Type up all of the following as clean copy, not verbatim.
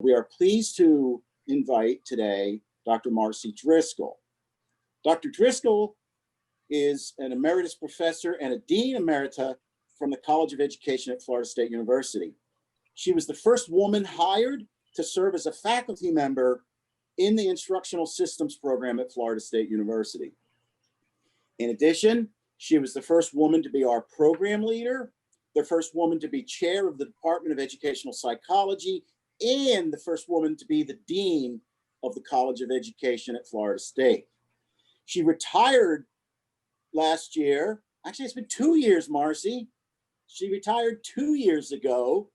We are pleased to invite today Dr. Marcy Driscoll. Dr. Driscoll is an emeritus professor and a dean emerita from the College of Education at Florida State University. She was the first woman hired to serve as a faculty member in the Instructional Systems program at Florida State University. In addition, she was the first woman to be our program leader, the first woman to be chair of the Department of Educational Psychology, and the first woman to be the dean of the College of Education at Florida State. She retired last year. Actually, it's been 2 years, Marcy. She retired 2 years ago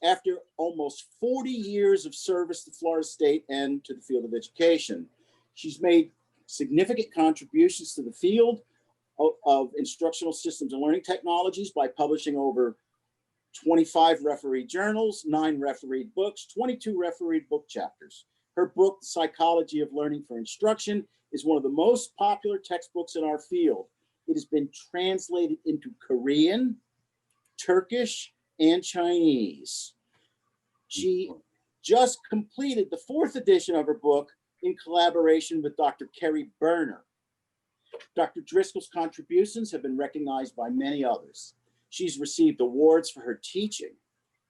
after almost 40 years of service to Florida State and to the field of education. She's made significant contributions to the field of instructional systems and learning technologies by publishing over 25 refereed journals, 9 refereed books, 22 refereed book chapters. Her book, The Psychology of Learning for Instruction, is one of the most popular textbooks in our field. It has been translated into Korean, Turkish, and Chinese. She just completed the 4th edition of her book in collaboration with Dr. Kerry Berner. Dr. Driscoll's contributions have been recognized by many others. She's received awards for her teaching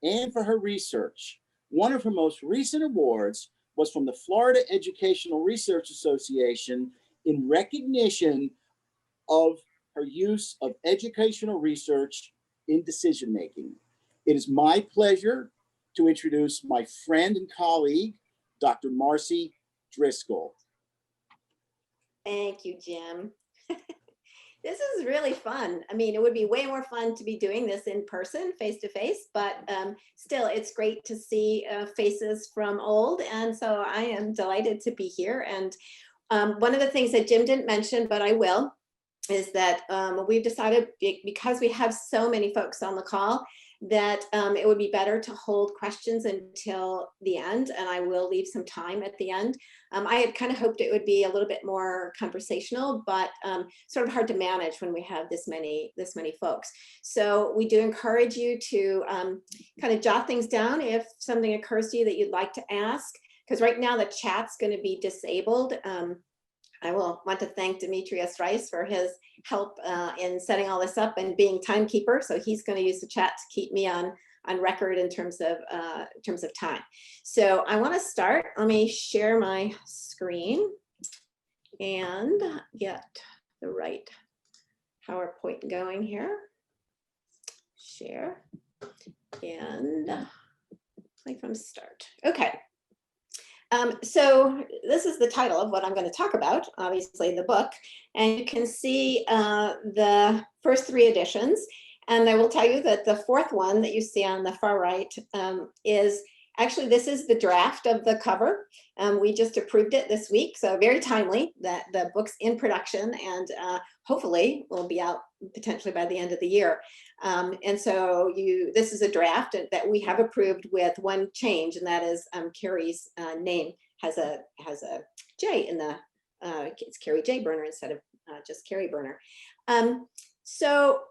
and for her research. One of her most recent awards was from the Florida Educational Research Association in recognition of her use of educational research in decision-making. It is my pleasure to introduce my friend and colleague, Dr. Marcy Driscoll. Thank you, Jim. This is really fun. I mean, it would be way more fun to be doing this in person, face to face, but still, it's great to see faces from old. And so I am delighted to be here. And one of the things that Jim didn't mention, but I will, is that we've decided, because we have so many folks on the call, that it would be better to hold questions until the end, and I will leave some time at the end. I had kind of hoped it would be a little bit more conversational, but sort of hard to manage when we have this many folks. So we do encourage you to kind of jot things down if something occurs to you that you'd like to ask, because right now the chat's going to be disabled. I will want to thank Demetrius Rice for his help in setting all this up and being timekeeper. So he's going to use the chat to keep me on record in terms of time. So I want to start. Let me share my screen and get the right PowerPoint going here. Share and play from start. Okay. So this is the title of what I'm going to talk about, obviously the book, and you can see the first 3 editions. And I will tell you that the 4th one that you see on the far right is actually, this is the draft of the cover. We just approved it this week, so very timely that the book's in production and hopefully will be out potentially by the end of the year. And so this is a draft that we have approved with one change, and that is Carrie's name has a J in the, it's Carrie J. Berner instead of just Carrie Berner. So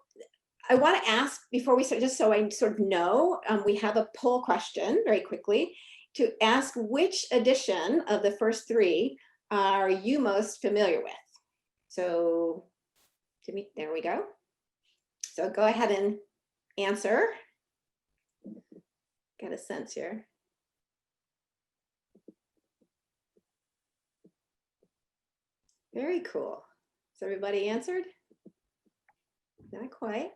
I want to ask before we start, just so I sort of know, we have a poll question very quickly to ask which edition of the first 3 are you most familiar with? So there we go. So go ahead and answer. Get a sense here. Very cool. Has everybody answered? Not quite.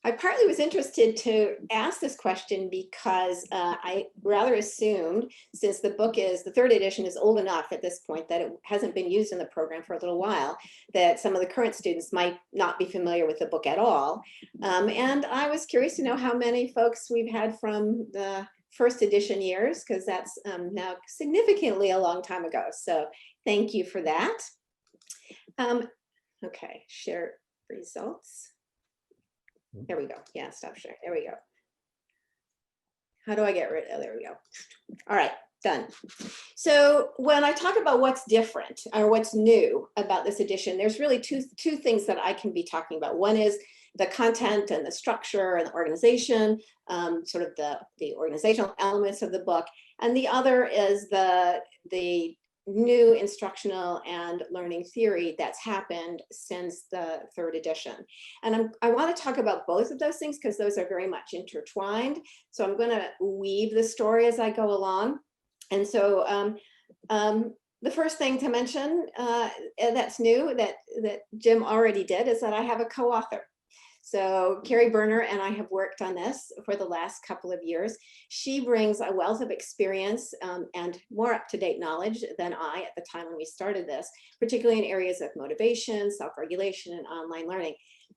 I partly was interested to ask this question because I rather assumed, since the book is, the 3rd edition is old enough at this point that it hasn't been used in the program for a little while, that some of the current students might not be familiar with the book at all. And I was curious to know how many folks we've had from the 1st edition years, because that's now significantly a long time ago. So thank you for that. Okay, share results. There we go. Yeah, stop sharing. There we go. How do I get rid of, there we go. All right, done. So when I talk about what's different or what's new about this edition, there's really two things that I can be talking about. One is the content and the structure and the organization, sort of the organizational elements of the book. And the other is the new instructional and learning theory that's happened since the third edition. And I want to talk about both of those things because those are very much intertwined. So I'm going to weave the story as I go along. And so the first thing to mention that's new that Jim already did is that I have a co-author. So Carrie Berner and I have worked on this for the last couple of years. She brings a wealth of experience and more up-to-date knowledge than I at the time when we started this, particularly in areas of motivation, self-regulation, and online learning.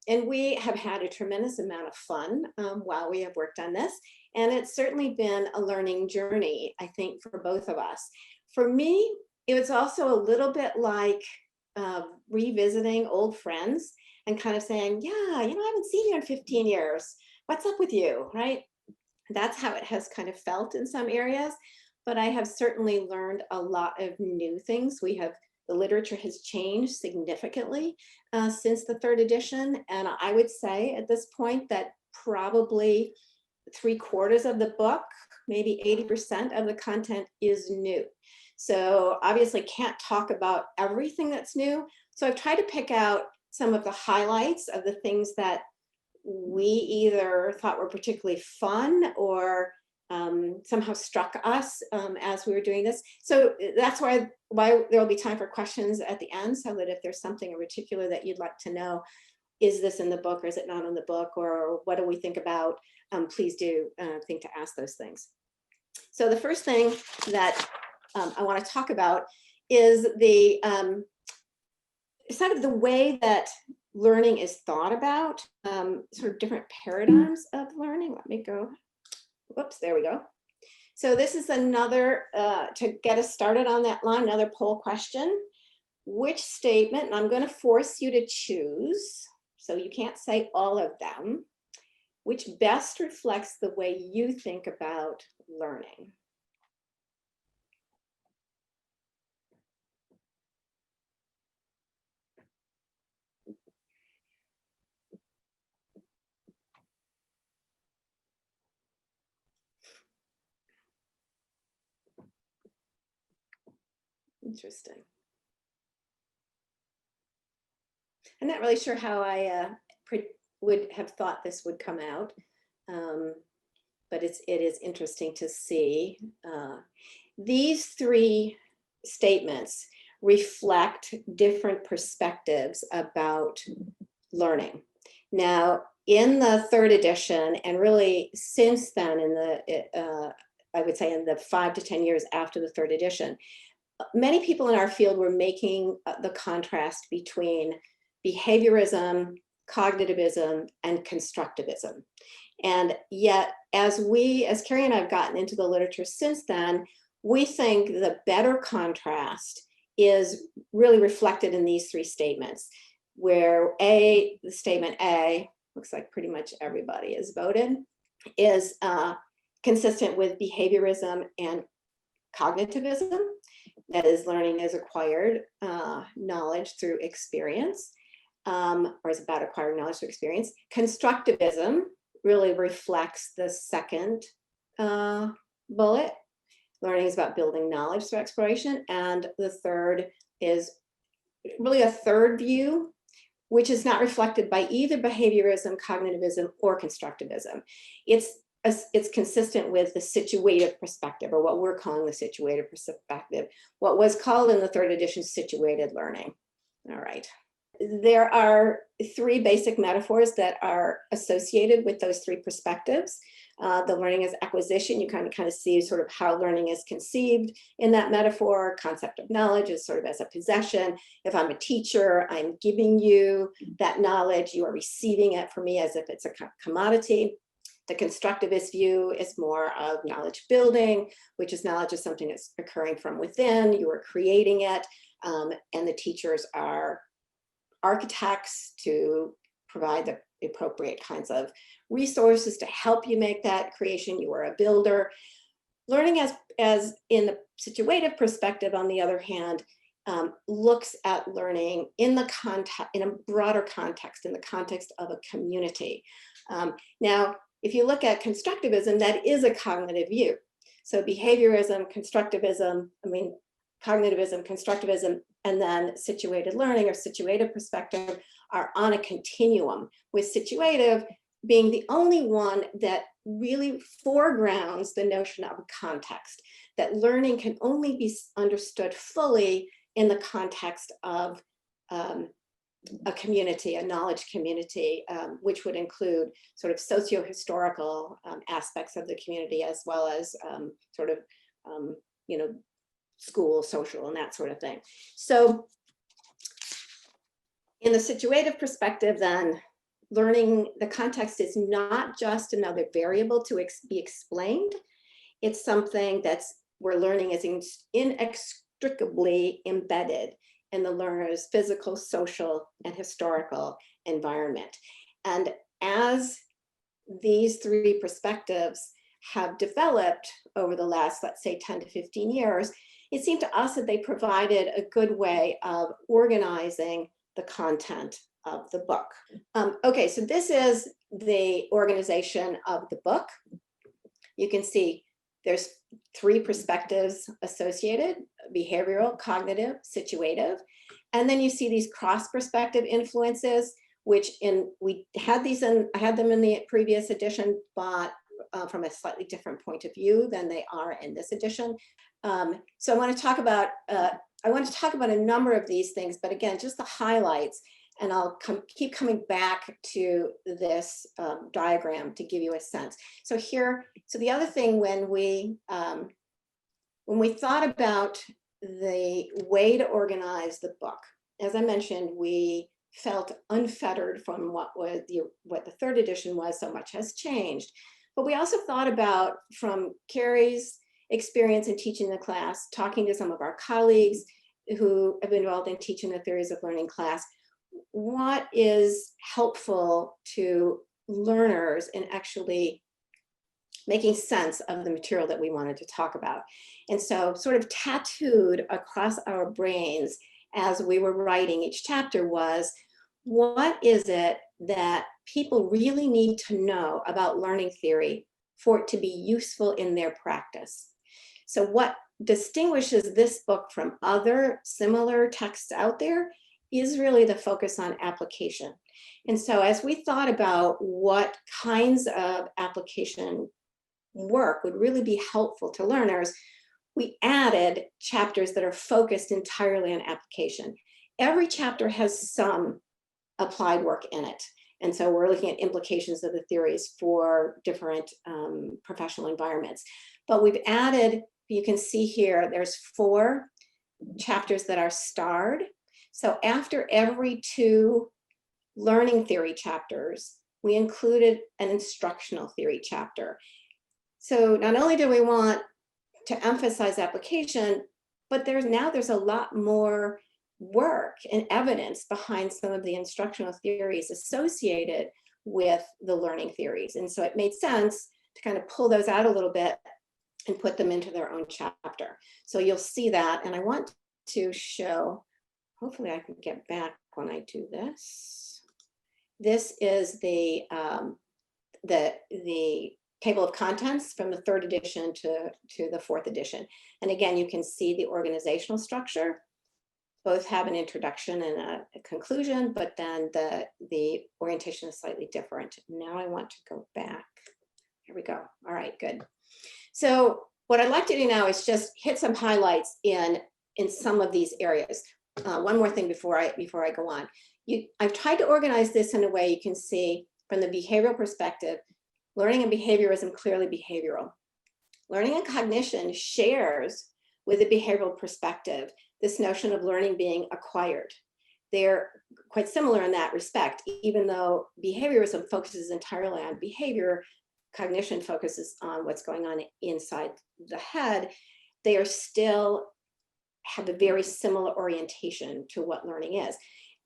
And we have had a tremendous amount of fun while we have worked on this. And it's certainly been a learning journey, I think, for both of us. For me, it was also a little bit like revisiting old friends and kind of saying, yeah, you know, I haven't seen you in 15 years. What's up with you, right? That's how it has kind of felt in some areas, but I have certainly learned a lot of new things. The literature has changed significantly since the third edition. And I would say at this point that probably 3/4 of the book, maybe 80% of the content is new. So obviously can't talk about everything that's new. So I've tried to pick out some of the highlights of the things that we either thought were particularly fun or somehow struck us as we were doing this. So that's why there will be time for questions at the end, so that if there's something in particular that you'd like to know, is this in the book or is it not in the book, or what do we think about, please do think to ask those things. So the first thing that I want to talk about is the sort of the way that learning is thought about, sort of different paradigms of learning. Let me go, whoops, there we go. So this is another, to get us started on that line, another poll question. Which statement, and I'm going to force you to choose, so you can't say all of them, which best reflects the way you think about learning? Interesting. I'm not really sure how I would have thought this would come out, but it is interesting to see. These three statements reflect different perspectives about learning. Now, in the third edition, and really since then, in the I would say in the 5 to 10 years after the third edition, many people in our field were making the contrast between behaviorism, cognitivism, and constructivism. And yet, as Carrie and I have gotten into the literature since then, we think the better contrast is really reflected in these three statements, where the statement A, looks like pretty much everybody has voted, is consistent with behaviorism and cognitivism. That is, learning is acquired knowledge through experience, or is about acquiring knowledge through experience. Constructivism really reflects the second bullet. Learning is about building knowledge through exploration. And the third is really a third view, which is not reflected by either behaviorism, cognitivism, or constructivism. It's consistent with the situated perspective, or what we're calling the situated perspective, what was called in the third edition situated learning. All right. There are three basic metaphors that are associated with those three perspectives. The learning as acquisition, you kind of see sort of how learning is conceived in that metaphor. Concept of knowledge is sort of as a possession. If I'm a teacher, I'm giving you that knowledge. You are receiving it from me as if it's a commodity. The constructivist view is more of knowledge building, which is knowledge of something that's occurring from within. You are creating it, and the teachers are architects to provide the appropriate kinds of resources to help you make that creation. You are a builder. Learning as in the situative perspective, on the other hand, looks at learning in the context, in a broader context, in the context of a community. Now, if you look at constructivism, that is a cognitive view. So behaviorism, constructivism, cognitivism, constructivism, and then situated learning or situative perspective are on a continuum, with situative being the only one that really foregrounds the notion of context, that learning can only be understood fully in the context of a community, a knowledge community, which would include sort of socio-historical aspects of the community, as well as school, social, and that sort of thing. So in the situative perspective, then, learning, the context is not just another variable to be explained. It's something where learning is inextricably embedded in the learner's physical, social, and historical environment. And as these three perspectives have developed over the last, let's say, 10 to 15 years, it seemed to us that they provided a good way of organizing the content of the book. Okay, so this is the organization of the book. You can see there's three perspectives associated: behavioral, cognitive, situative. And then you see these cross-perspective influences, which I had them in the previous edition, but from a slightly different point of view than they are in this edition. So I want to talk about a number of these things, but again, just the highlights, and I'll keep coming back to this diagram to give you a sense. So the other thing, when we thought about the way to organize the book, as I mentioned, we felt unfettered from what the third edition was. So much has changed. But we also thought about, from Carrie's experience in teaching the class, talking to some of our colleagues who have been involved in teaching the theories of learning class, what is helpful to learners in actually making sense of the material that we wanted to talk about. And so, sort of tattooed across our brains as we were writing each chapter was, what is it that people really need to know about learning theory for it to be useful in their practice? So what distinguishes this book from other similar texts out there is really the focus on application. And so as we thought about what kinds of application work would really be helpful to learners, we added chapters that are focused entirely on application. Every chapter has some applied work in it. And so we're looking at implications of the theories for different professional environments. But we've added, you can see here, there's 4 chapters that are starred. So after every 2 learning theory chapters, we included an instructional theory chapter. So not only do we want to emphasize application, but there's a lot more work and evidence behind some of the instructional theories associated with the learning theories. And so it made sense to kind of pull those out a little bit and put them into their own chapter. So you'll see that. And I want to show, hopefully I can get back when I do this. This is the table of contents from the 3rd edition to the 4th edition. And again, you can see the organizational structure. Both have an introduction and a conclusion, but then the orientation is slightly different. Now I want to go back. Here we go. All right, good. So what I'd like to do now is just hit some highlights in some of these areas. One more thing before I go on. I've tried to organize this in a way you can see from the behavioral perspective. Learning and behaviorism, clearly behavioral. Learning and cognition shares with the behavioral perspective this notion of learning being acquired. They're quite similar in that respect. Even though behaviorism focuses entirely on behavior, cognition focuses on what's going on inside the head, they are still have a very similar orientation to what learning is.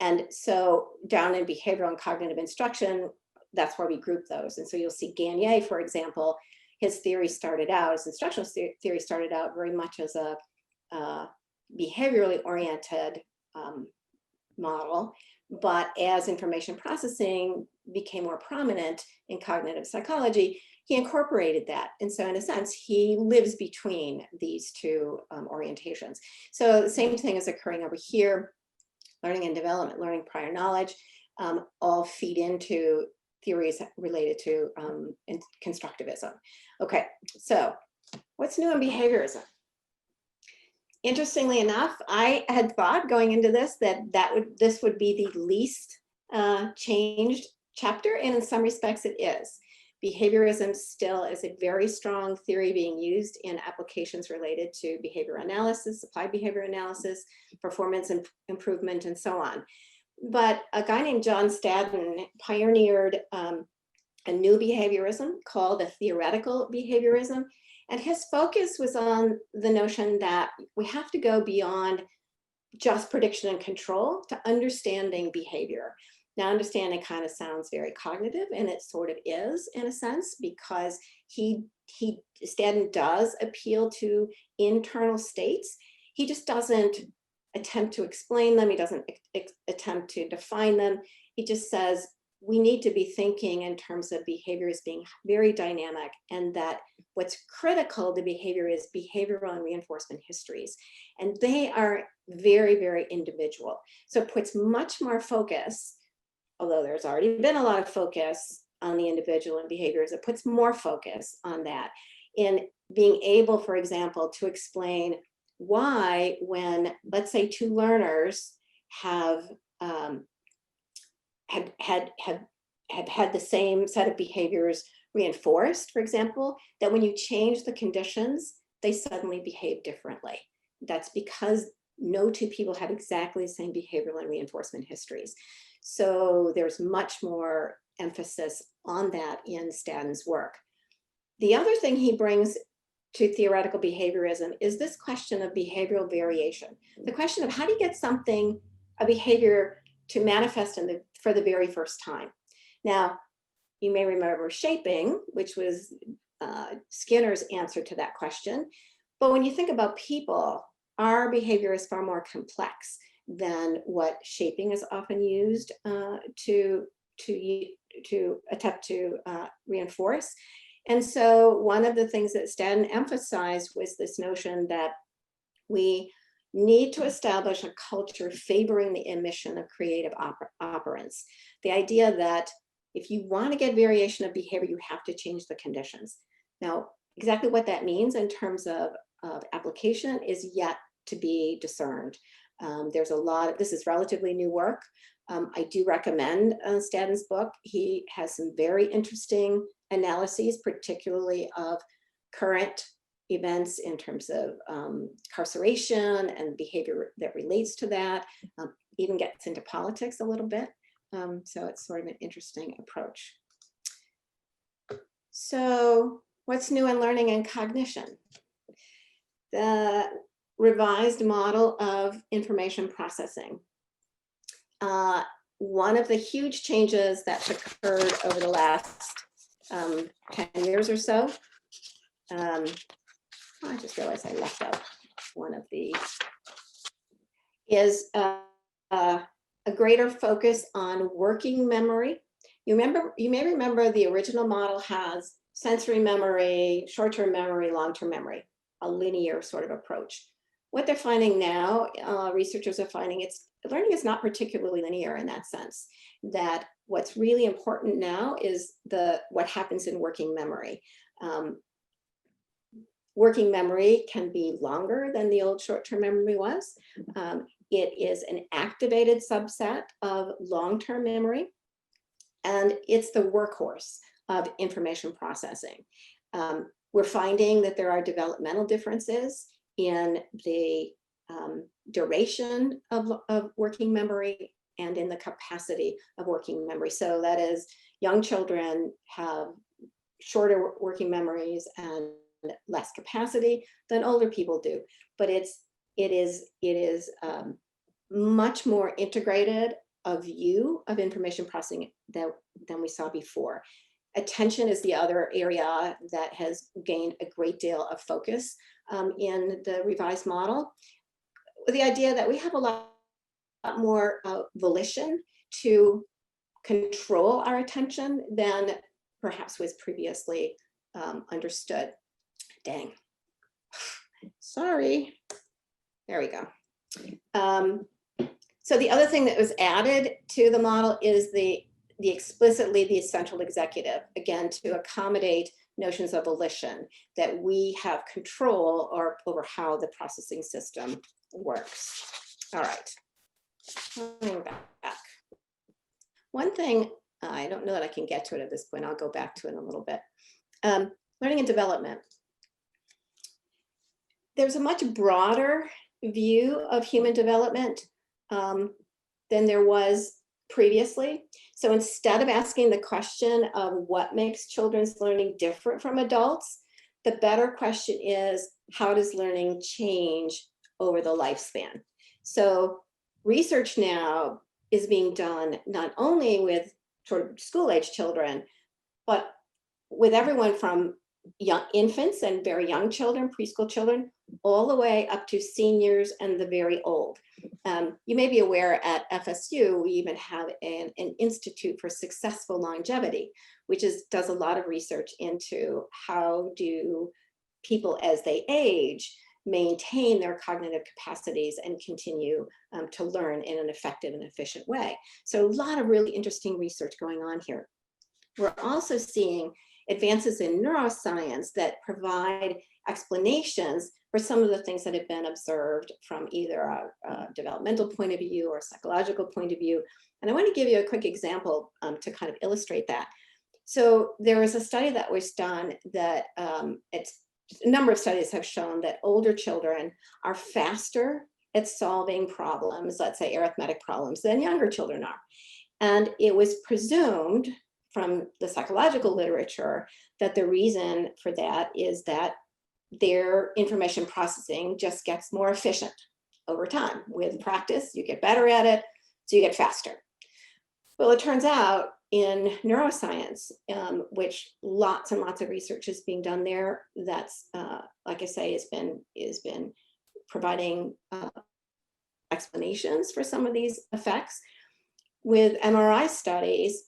And so down in behavioral and cognitive instruction, that's where we group those. And so you'll see Gagne, for example, his instructional theory started out very much as a behaviorally oriented model, but as information processing became more prominent in cognitive psychology, he incorporated that. And so in a sense, he lives between these two orientations. So the same thing is occurring over here. Learning and development, learning prior knowledge, all feed into theories related to constructivism. Okay, so what's new in behaviorism? Interestingly enough, I had thought going into this that this would be the least changed chapter, and in some respects it is. Behaviorism still is a very strong theory being used in applications related to behavior analysis, applied behavior analysis, performance improvement, and so on. But a guy named John Staden pioneered a new behaviorism called a theoretical behaviorism. And his focus was on the notion that we have to go beyond just prediction and control to understanding behavior. Now, understanding kind of sounds very cognitive, and it sort of is in a sense, because Staden does appeal to internal states. He just doesn't attempt to explain them. He doesn't attempt to define them. He just says, we need to be thinking in terms of behavior as being very dynamic, and that what's critical to behavior is behavioral and reinforcement histories. And they are very, very individual. So it puts much more focus, although there's already been a lot of focus on the individual and behaviors, it puts more focus on that in being able, for example, to explain why when, let's say, two learners have had the same set of behaviors reinforced, for example, that when you change the conditions, they suddenly behave differently. That's because no two people have exactly the same behavioral and reinforcement histories. So there's much more emphasis on that in Staden's work. The other thing he brings to theoretical behaviorism is this question of behavioral variation. The question of how do you get something, a behavior, to manifest for the very first time. Now, you may remember shaping, which was Skinner's answer to that question. But when you think about people, our behavior is far more complex than what shaping is often used to attempt to reinforce. And so one of the things that Staden emphasized was this notion that we need to establish a culture favoring the emission of creative operants. The idea that if you want to get variation of behavior, you have to change the conditions. Now, exactly what that means in terms of application is yet to be discerned. There's a lot of, this is relatively new work. I do recommend Staden's book. He has some very interesting analyses, particularly of current events in terms of incarceration and behavior that relates to that, even gets into politics a little bit. So it's sort of an interesting approach. So what's new in learning and cognition? The revised model of information processing. One of the huge changes that's occurred over the last 10 years or so, I just realized I left out one of the, is a greater focus on working memory. You may remember the original model has sensory memory, short-term memory, long-term memory, a linear sort of approach. What they're finding now, researchers are finding learning is not particularly linear in that sense, that what's really important now is what happens in working memory. Working memory can be longer than the old short-term memory was. It is an activated subset of long-term memory, and it's the workhorse of information processing. We're finding that there are developmental differences in the duration of working memory and in the capacity of working memory. So that is, young children have shorter working memories and less capacity than older people do, but it is much more integrated a view of information processing than we saw before. Attention is the other area that has gained a great deal of focus in the revised model. with the idea that we have a lot more volition to control our attention than perhaps was previously understood. Dang. Sorry. There we go. So the other thing that was added to the model is the explicitly the central executive, again, to accommodate notions of volition, that we have control over how the processing system works. All right. Coming back. One thing, I don't know that I can get to it at this point. I'll go back to it in a little bit. Learning and development. There's a much broader view of human development than there was previously. So instead of asking the question of what makes children's learning different from adults, the better question is, how does learning change over the lifespan? So research now is being done not only with sort of school-age children, but with everyone from young infants and very young children, preschool children, all the way up to seniors and the very old. You may be aware at FSU, we even have an Institute for Successful Longevity, which does a lot of research into how do people as they age maintain their cognitive capacities and continue to learn in an effective and efficient way. So a lot of really interesting research going on here. We're also seeing advances in neuroscience that provide explanations for some of the things that have been observed from either a developmental point of view or a psychological point of view. And I want to give you a quick example to kind of illustrate that. So there was a study that was done that a number of studies have shown that older children are faster at solving problems, let's say arithmetic problems, than younger children are. And it was presumed from the psychological literature that the reason for that is that their information processing just gets more efficient over time. With practice, you get better at it, so you get faster. Well, it turns out in neuroscience, which lots and lots of research is being done there, that's, like I say, has been providing explanations for some of these effects. With MRI studies,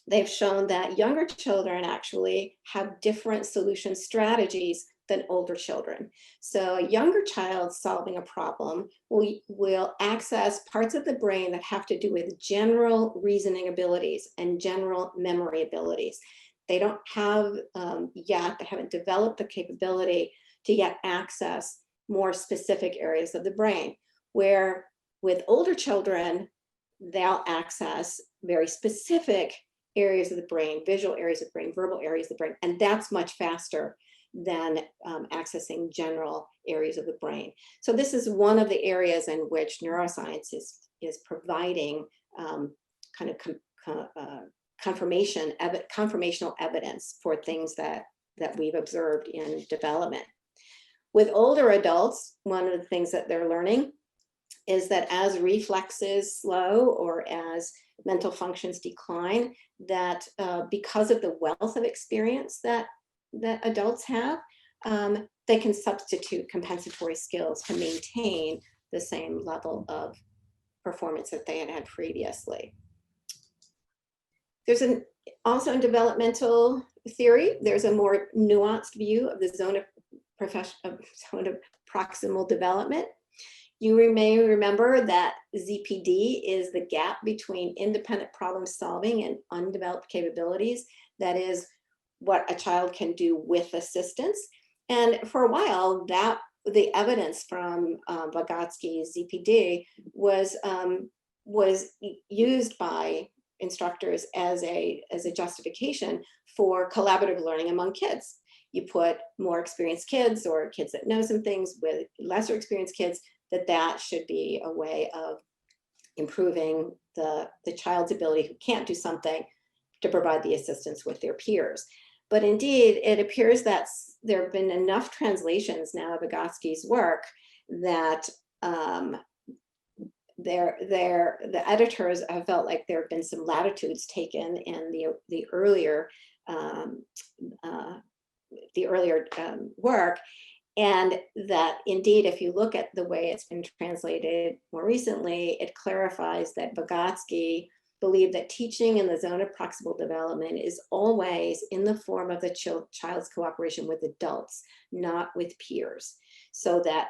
they've shown that younger children actually have different solution strategies than older children. So a younger child solving a problem will access parts of the brain that have to do with general reasoning abilities and general memory abilities. They don't have yet, they haven't developed the capability to yet access more specific areas of the brain, where with older children, they'll access very specific areas of the brain, visual areas of the brain, verbal areas of the brain, and that's much faster than accessing general areas of the brain. So this is one of the areas in which neuroscience is providing kind of confirmational evidence for things that we've observed in development. With older adults, one of the things that they're learning is that as reflexes slow or as mental functions decline, that because of the wealth of experience that adults have, they can substitute compensatory skills to maintain the same level of performance that they had had previously. There's also in developmental theory, there's a more nuanced view of the zone of proximal development. You may remember that ZPD is the gap between independent problem solving and undeveloped capabilities. That is what a child can do with assistance. And for a while, the evidence from Vygotsky's ZPD was used by instructors as a justification for collaborative learning among kids. You put more experienced kids or kids that know some things with lesser experienced kids, that should be a way of improving the child's ability who can't do something to provide the assistance with their peers. But indeed, it appears that there have been enough translations now of Vygotsky's work that the editors have felt like there have been some latitudes taken in the earlier work, And that indeed, if you look at the way it's been translated more recently, it clarifies that Vygotsky believed that teaching in the zone of proximal development is always in the form of the child's cooperation with adults, not with peers. So that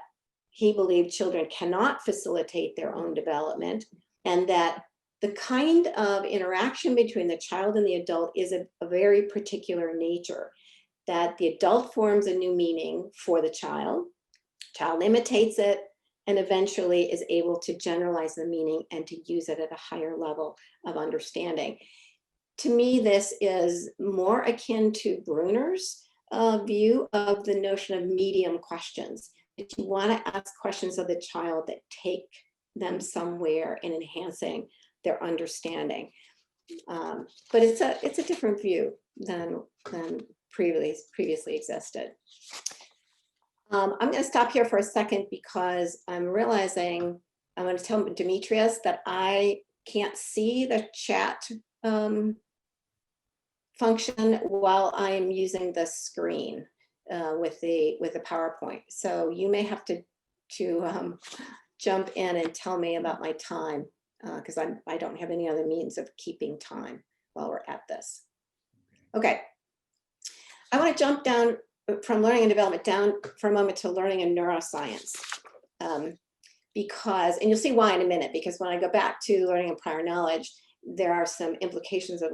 he believed children cannot facilitate their own development, and that the kind of interaction between the child and the adult is a very particular nature, that the adult forms a new meaning for the child imitates it, and eventually is able to generalize the meaning and to use it at a higher level of understanding. To me, this is more akin to Bruner's view of the notion of medium questions. That you want to ask questions of the child that take them somewhere in enhancing their understanding. But it's a different view than previously existed. I'm going to stop here for a second because I'm realizing I'm going to tell Demetrius that I can't see the chat function while I'm using the screen with the PowerPoint. So you may have to jump in and tell me about my time because I don't have any other means of keeping time while we're at this. Okay. I want to jump down from learning and development down for a moment to learning and neuroscience. Because, and you'll see why in a minute, because when I go back to learning and prior knowledge, there are some implications of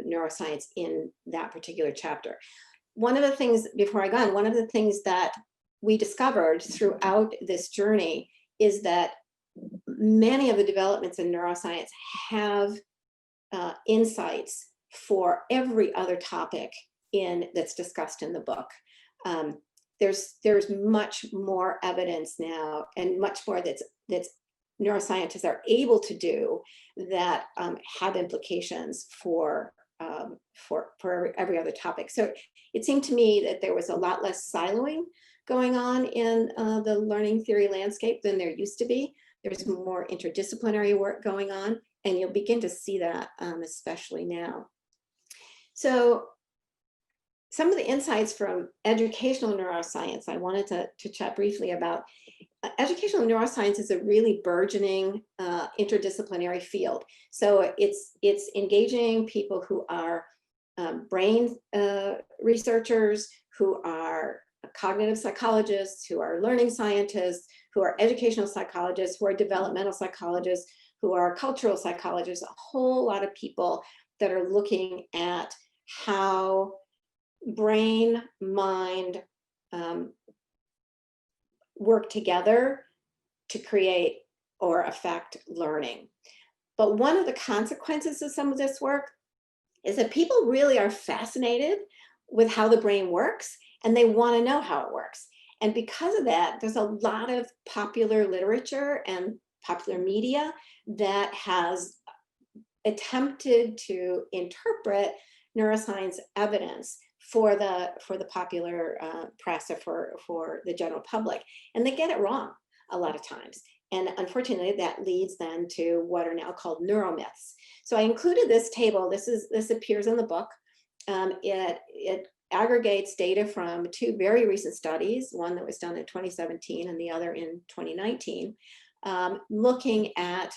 neuroscience in that particular chapter. One of the things, before I go on, one of the things that we discovered throughout this journey is that many of the developments in neuroscience have insights for every other topic that's discussed in the book. There's much more evidence now, and much more that's neuroscientists are able to do that have implications for every other topic. So it seemed to me that there was a lot less siloing going on in the learning theory landscape than there used to be. There's more interdisciplinary work going on, and you'll begin to see that especially now. So some of the insights from educational neuroscience I wanted to chat briefly about. Educational neuroscience is a really burgeoning interdisciplinary field. So it's engaging people who are brain researchers, who are cognitive psychologists, who are learning scientists, who are educational psychologists, who are developmental psychologists, who are cultural psychologists, a whole lot of people that are looking at how brain, mind work together to create or affect learning. But one of the consequences of some of this work is that people really are fascinated with how the brain works, and they want to know how it works. And because of that, there's a lot of popular literature and popular media that has attempted to interpret neuroscience evidence for the popular press or for the general public, and they get it wrong a lot of times. And unfortunately, that leads then to what are now called neuromyths. So I included this table. This appears in the book. It aggregates data from two very recent studies, one that was done in 2017 and the other in 2019, looking at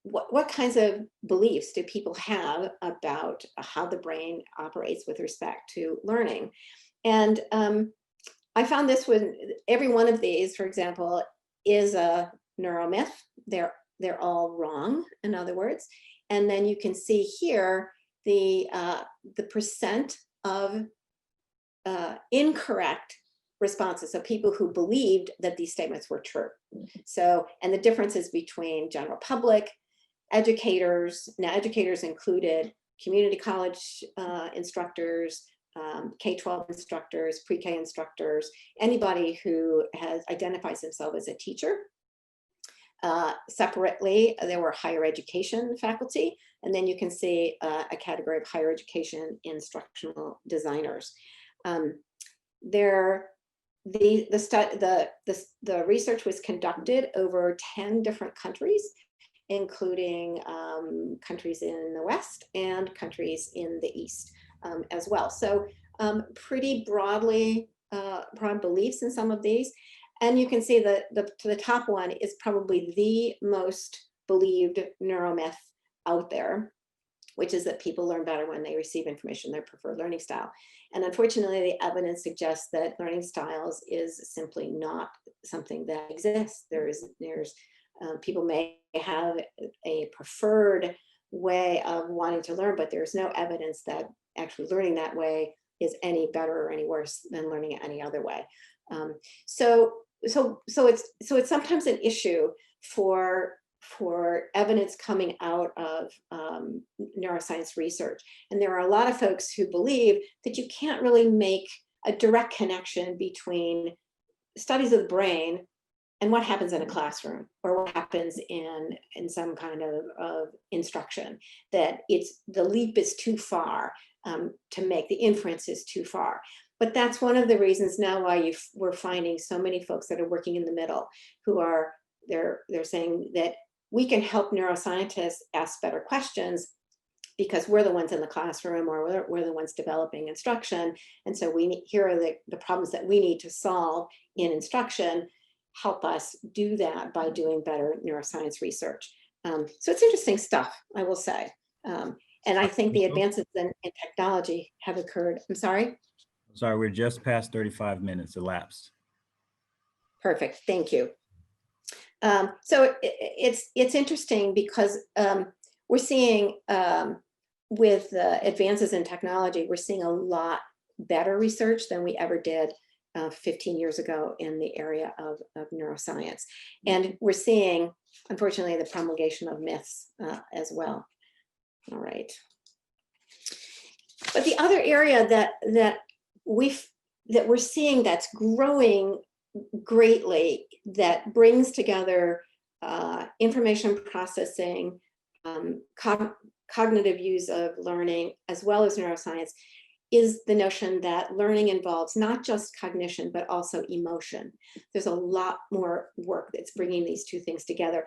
what kinds of beliefs do people have about how the brain operates with respect to learning. And I found this when every one of these, for example, is a neuromyth. They're all wrong, in other words. And then you can see here the percent of incorrect responses. So people who believed that these statements were true. So, and the differences between general public, educators, now educators included community college instructors, K-12 instructors, pre-K instructors, anybody who identifies themselves as a teacher. Separately, there were higher education faculty, and then you can see a category of higher education instructional designers. The research was conducted over 10 different countries, including countries in the West and countries in the East as well. So pretty broadly, broad beliefs in some of these. And you can see the top one is probably the most believed neuromyth out there, which is that people learn better when they receive information, their preferred learning style. And unfortunately, the evidence suggests that learning styles is simply not something that exists. People may have a preferred way of wanting to learn, but there's no evidence that actually learning that way is any better or any worse than learning it any other way. So it's sometimes an issue for evidence coming out of neuroscience research. And there are a lot of folks who believe that you can't really make a direct connection between studies of the brain and what happens in a classroom or what happens in some kind of instruction, that the leap is too far to make, the inference is too far. But that's one of the reasons now why we're finding so many folks that are working in the middle who are, they're saying that we can help neuroscientists ask better questions because we're the ones in the classroom, or we're the ones developing instruction. And so here are the problems that we need to solve in instruction. Help us do that by doing better neuroscience research. So it's interesting stuff, I will say. And I think the advances in technology have occurred. I'm sorry? Sorry, we're just past 35 minutes elapsed. Perfect, thank you. So it's interesting because we're seeing with advances in technology, we're seeing a lot better research than we ever did 15 years ago in the area of neuroscience. And we're seeing, unfortunately, the promulgation of myths as well. All right. But the other area that we're seeing that's growing greatly, that brings together information processing, cognitive use of learning, as well as neuroscience, is the notion that learning involves not just cognition, but also emotion. There's a lot more work that's bringing these two things together.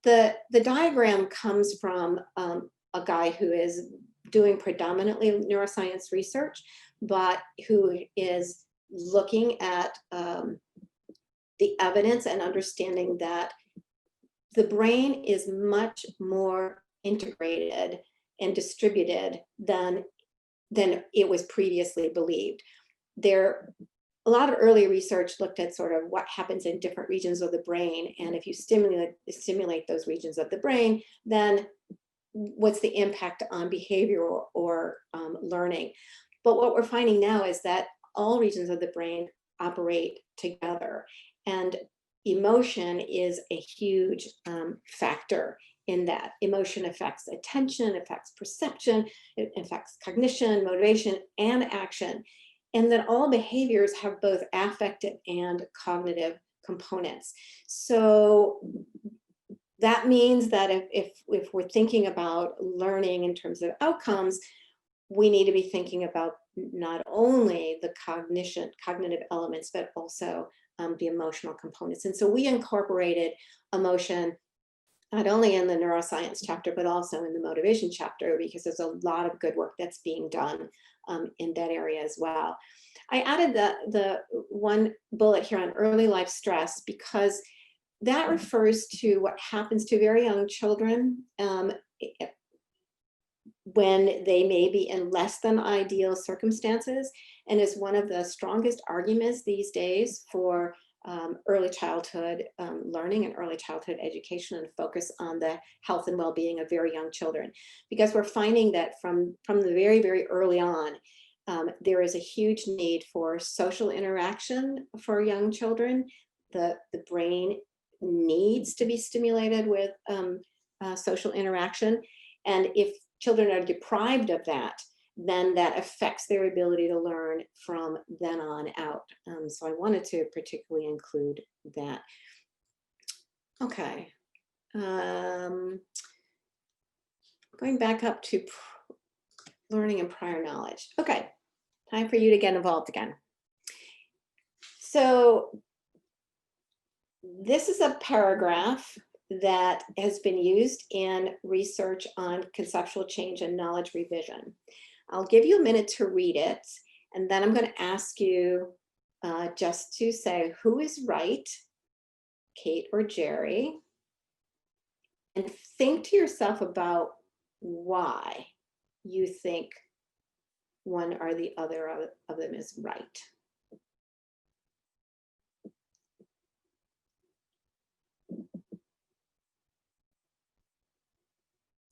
The diagram comes from a guy who is doing predominantly neuroscience research, but who is looking at the evidence and understanding that the brain is much more integrated and distributed than it was previously believed. A lot of early research looked at sort of what happens in different regions of the brain, and if you stimulate those regions of the brain, then what's the impact on behavior or learning. But what we're finding now is that all regions of the brain operate together, and emotion is a huge factor in that. Emotion affects attention, affects perception, it affects cognition, motivation, and action. And that all behaviors have both affective and cognitive components. So that means that if we're thinking about learning in terms of outcomes, we need to be thinking about not only the cognitive elements, but also the emotional components. And so we incorporated emotion not only in the neuroscience chapter, but also in the motivation chapter, because there's a lot of good work that's being done in that area as well. I added the one bullet here on early life stress because that refers to what happens to very young children when they may be in less than ideal circumstances, and is one of the strongest arguments these days for early childhood learning and early childhood education, and focus on the health and well-being of very young children. Because we're finding that from the very, very early on, there is a huge need for social interaction for young children. The brain needs to be stimulated with social interaction. And if children are deprived of that, then that affects their ability to learn from then on out. So I wanted to particularly include that. Okay. Going back up to learning and prior knowledge. Okay, time for you to get involved again. So this is a paragraph that has been used in research on conceptual change and knowledge revision. I'll give you a minute to read it, And then I'm going to ask you just to say who is right, Kate or Jerry, and think to yourself about why you think one or the other of them is right.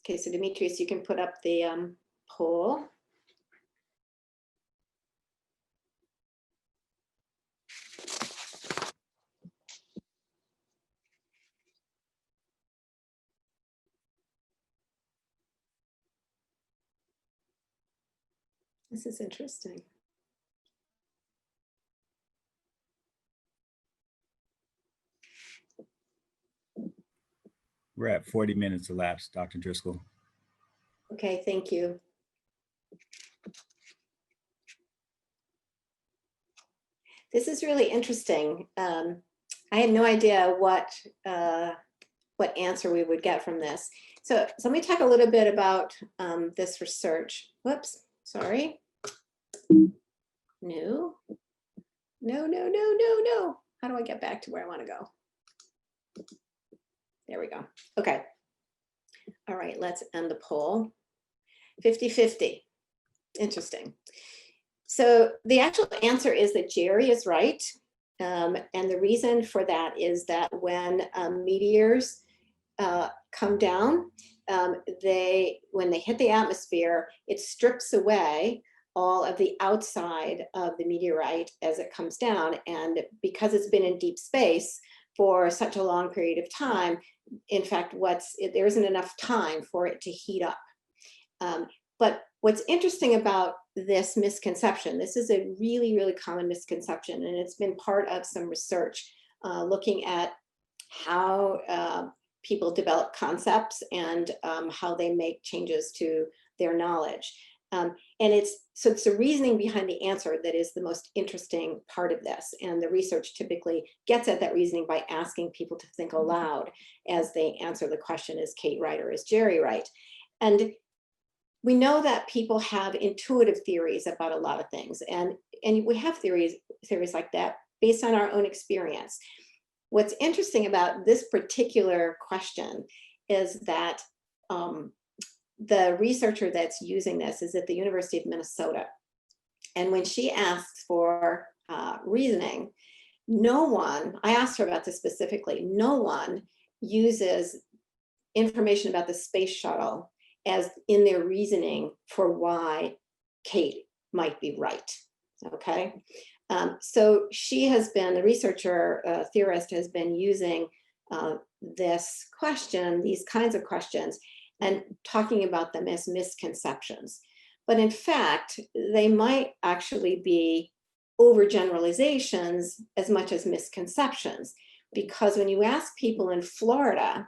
Okay, so Demetrius, you can put up the poll. This is interesting. We're at 40 minutes elapsed, Dr. Driscoll. Okay, thank you. This is really interesting. I had no idea what answer we would get from this. So let me talk a little bit about this research. Whoops, sorry. No. How do I get back to where I want to go? There we go. Okay. All right, let's end the poll. 50-50. Interesting. So the actual answer is that Jerry is right. And the reason for that is that when meteors come down, when they hit the atmosphere, it strips away all of the outside of the meteorite as it comes down. And because it's been in deep space for such a long period of time, in fact, there isn't enough time for it to heat up. But what's interesting about this misconception, this is a really, really common misconception, and it's been part of some research looking at how people develop concepts and how they make changes to their knowledge. And it's the reasoning behind the answer that is the most interesting part of this. And the research typically gets at that reasoning by asking people to think aloud as they answer the question, is Kate right or is Jerry right? And we know that people have intuitive theories about a lot of things. And we have theories like that based on our own experience. What's interesting about this particular question is that the researcher that's using this is at the University of Minnesota. And when she asks for reasoning, I asked her about this specifically, no one uses information about the space shuttle as in their reasoning for why Kate might be right, okay? So the researcher, theorist has been using this question, these kinds of questions, and talking about them as misconceptions. But in fact, they might actually be overgeneralizations as much as misconceptions, because when you ask people in Florida,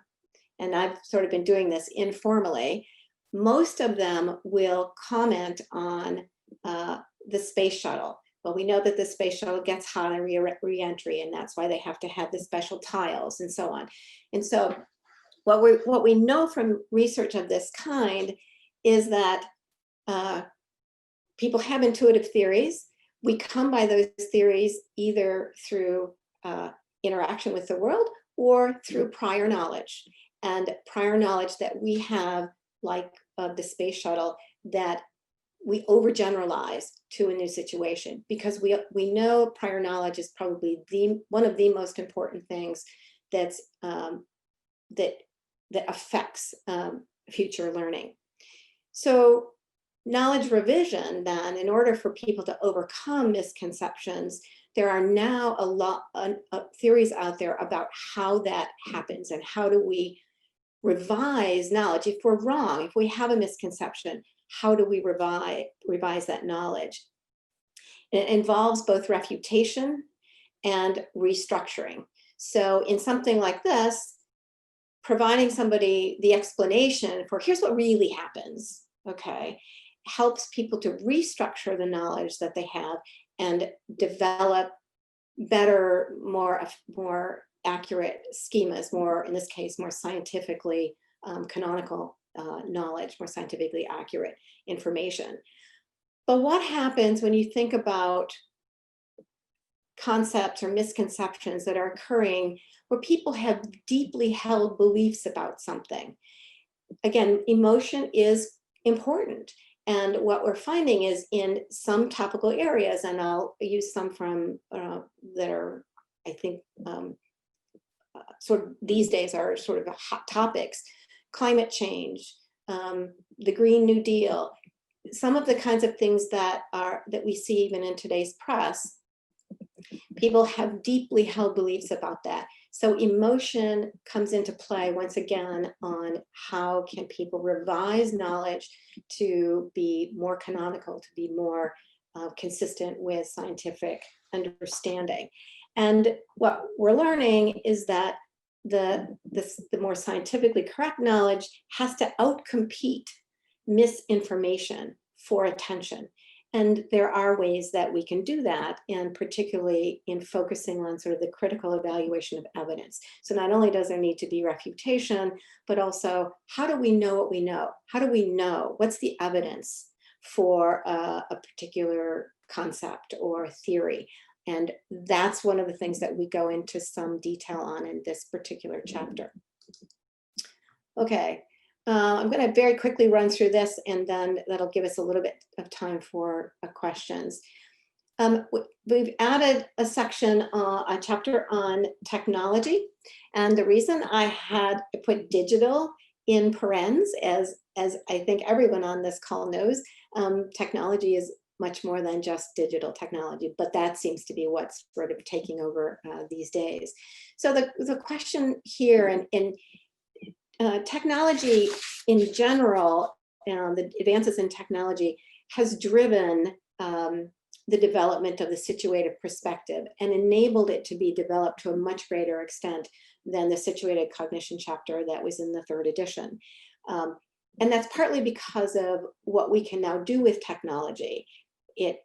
and I've sort of been doing this informally, most of them will comment on the space shuttle. Well, we know that the space shuttle gets hot on re-entry, and that's why they have to have the special tiles and so on. And so what we know from research of this kind is that people have intuitive theories. We come by those theories either through interaction with the world or through prior knowledge. And prior knowledge that we have, like of the space shuttle, that we overgeneralize to a new situation, because we know prior knowledge is probably one of the most important things that affects future learning. So knowledge revision, then, in order for people to overcome misconceptions, there are now a lot of theories out there about how that happens and how do we revise knowledge. If we're wrong, if we have a misconception, how do we revise that knowledge? It involves both refutation and restructuring. So in something like this, providing somebody the explanation for here's what really happens, okay, helps people to restructure the knowledge that they have and develop better, more accurate schemas, in this case, more scientifically canonical knowledge, more scientifically accurate information. But what happens when you think about concepts or misconceptions that are occurring where people have deeply held beliefs about something? Again, emotion is important. And what we're finding is in some topical areas, and I'll use some from that are, I think, sort of these days are sort of hot topics: climate change, the Green New Deal, some of the kinds of things that we see even in today's press. People have deeply held beliefs about that. So emotion comes into play once again on how can people revise knowledge to be more canonical, to be more consistent with scientific understanding. And what we're learning is that the more scientifically correct knowledge has to outcompete misinformation for attention. And there are ways that we can do that, and particularly in focusing on sort of the critical evaluation of evidence. So not only does there need to be refutation, but also how do we know what we know? How do we know what's the evidence for a particular concept or theory? And that's one of the things that we go into some detail on in this particular chapter. Okay. I'm going to very quickly run through this, and then that'll give us a little bit of time for questions. We've added a section, a chapter on technology. And the reason I had put digital in parens, as I think everyone on this call knows, technology is much more than just digital technology, but that seems to be what's sort of taking over these days. So the question here, and technology in general, the advances in technology has driven the development of the situative perspective and enabled it to be developed to a much greater extent than the situated cognition chapter that was in the 3rd edition. And that's partly because of what we can now do with technology. It